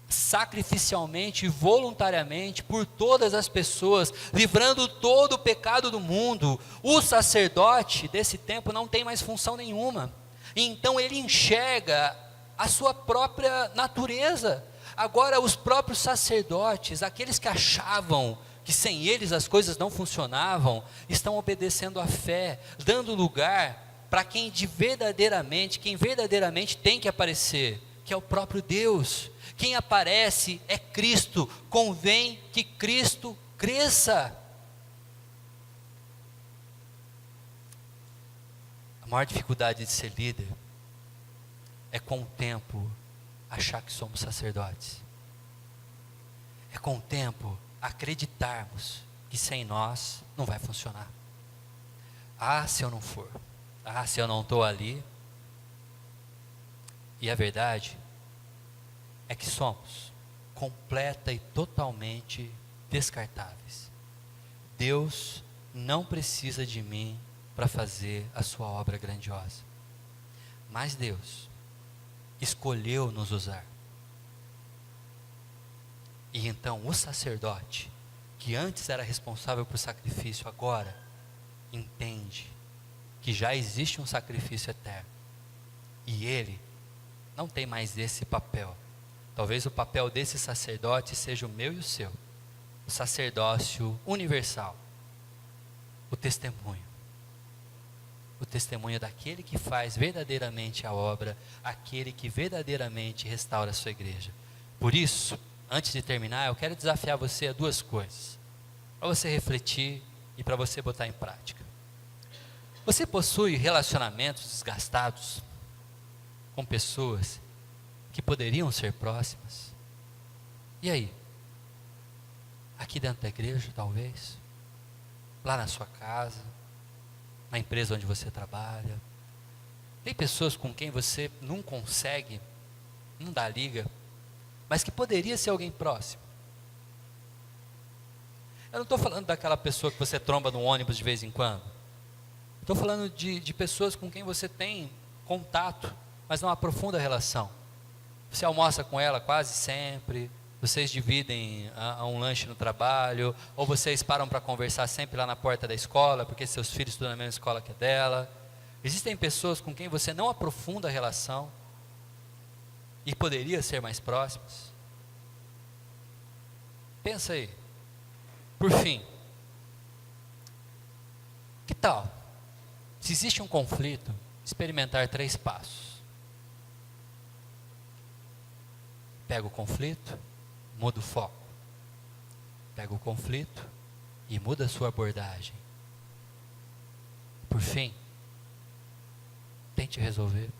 sacrificialmente e voluntariamente por todas as pessoas, livrando todo o pecado do mundo, o sacerdote desse tempo não tem mais função nenhuma. E então ele enxerga a sua própria natureza. Agora os próprios sacerdotes, aqueles que achavam que sem eles as coisas não funcionavam, estão obedecendo à fé, dando lugar para quem verdadeiramente tem que aparecer, que é o próprio Deus. Quem aparece é Cristo, convém que Cristo cresça. A maior dificuldade de ser líder é com o tempo achar que somos sacerdotes. É com o tempo acreditarmos que sem nós não vai funcionar. Ah, se eu não for. Ah, se eu não estou ali. E a verdade é que somos completa e totalmente descartáveis. Deus não precisa de mim para fazer a sua obra grandiosa. Mas Deus escolheu nos usar. E então o sacerdote, que antes era responsável por sacrifício, agora entende que já existe um sacrifício eterno. E ele não tem mais esse papel. Talvez o papel desse sacerdote seja o meu e o seu. O sacerdócio universal. O testemunho. O testemunho daquele que faz verdadeiramente a obra, aquele que verdadeiramente restaura a sua igreja. Por isso, antes de terminar, eu quero desafiar você a duas coisas, para você refletir e para você botar em prática. Você possui relacionamentos desgastados com pessoas que poderiam ser próximas? E aí? Aqui dentro da igreja, talvez? Lá na sua casa? Na empresa onde você trabalha? Tem pessoas com quem você não consegue, não dá liga, mas que poderia ser alguém próximo? Eu não estou falando daquela pessoa que você tromba no ônibus de vez em quando. Estou falando de pessoas com quem você tem contato, mas não aprofunda a relação. Você almoça com ela quase sempre, vocês dividem um lanche no trabalho, ou vocês param para conversar sempre lá na porta da escola, porque seus filhos estudam na mesma escola que a dela. Existem pessoas com quem você não aprofunda a relação e poderia ser mais próximos. Pensa aí. Por fim, que tal, se existe um conflito, experimentar 3 passos? Pega o conflito, muda o foco. Pega o conflito e muda a sua abordagem. Por fim, tente resolver.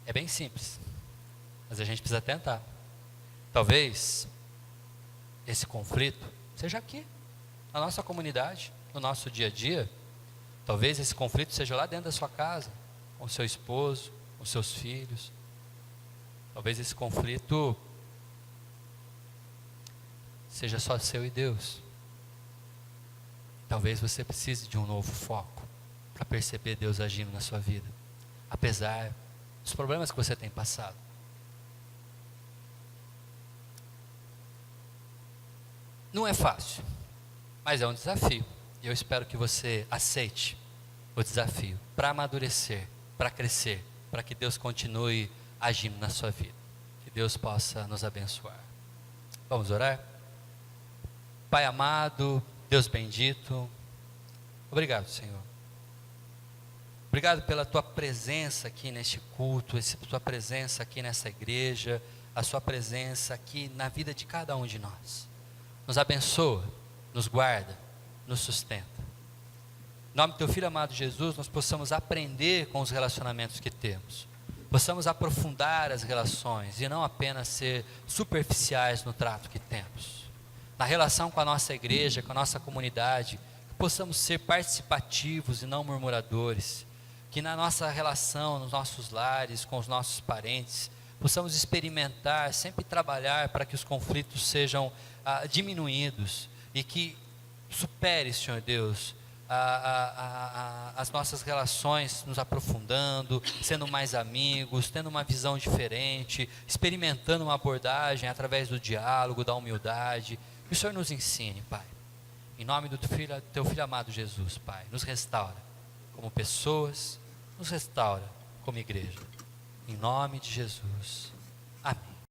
É bem simples, mas a gente precisa tentar. Talvez esse conflito seja aqui, na nossa comunidade, no nosso dia a dia. Talvez esse conflito seja lá dentro da sua casa, com o seu esposo, com os seus filhos. Talvez esse conflito seja só seu e Deus. Talvez você precise de um novo foco para perceber Deus agindo na sua vida, apesar dos problemas que você tem passado. Não é fácil, mas é um desafio. E eu espero que você aceite o desafio para amadurecer, para crescer, para que Deus continue agindo na sua vida. Que Deus possa nos abençoar. Vamos orar? Pai amado, Deus bendito, obrigado, Senhor. Obrigado pela Tua presença aqui neste culto, a Tua presença aqui nessa igreja, a Sua presença aqui na vida de cada um de nós. Nos abençoa, nos guarda, nos sustenta. Em nome do Teu Filho amado Jesus, nós possamos aprender com os relacionamentos que temos. Possamos aprofundar as relações e não apenas ser superficiais no trato que temos. Na relação com a nossa igreja, com a nossa comunidade, que possamos ser participativos e não murmuradores. Que na nossa relação, nos nossos lares, com os nossos parentes, possamos experimentar, sempre trabalhar para que os conflitos sejam diminuídos e que supere, Senhor Deus, as nossas relações nos aprofundando, sendo mais amigos, tendo uma visão diferente, experimentando uma abordagem através do diálogo, da humildade. Que o Senhor nos ensine, Pai. Em nome do Teu Filho amado Jesus, Pai, nos restaura como pessoas, nos restaura como igreja. Em nome de Jesus.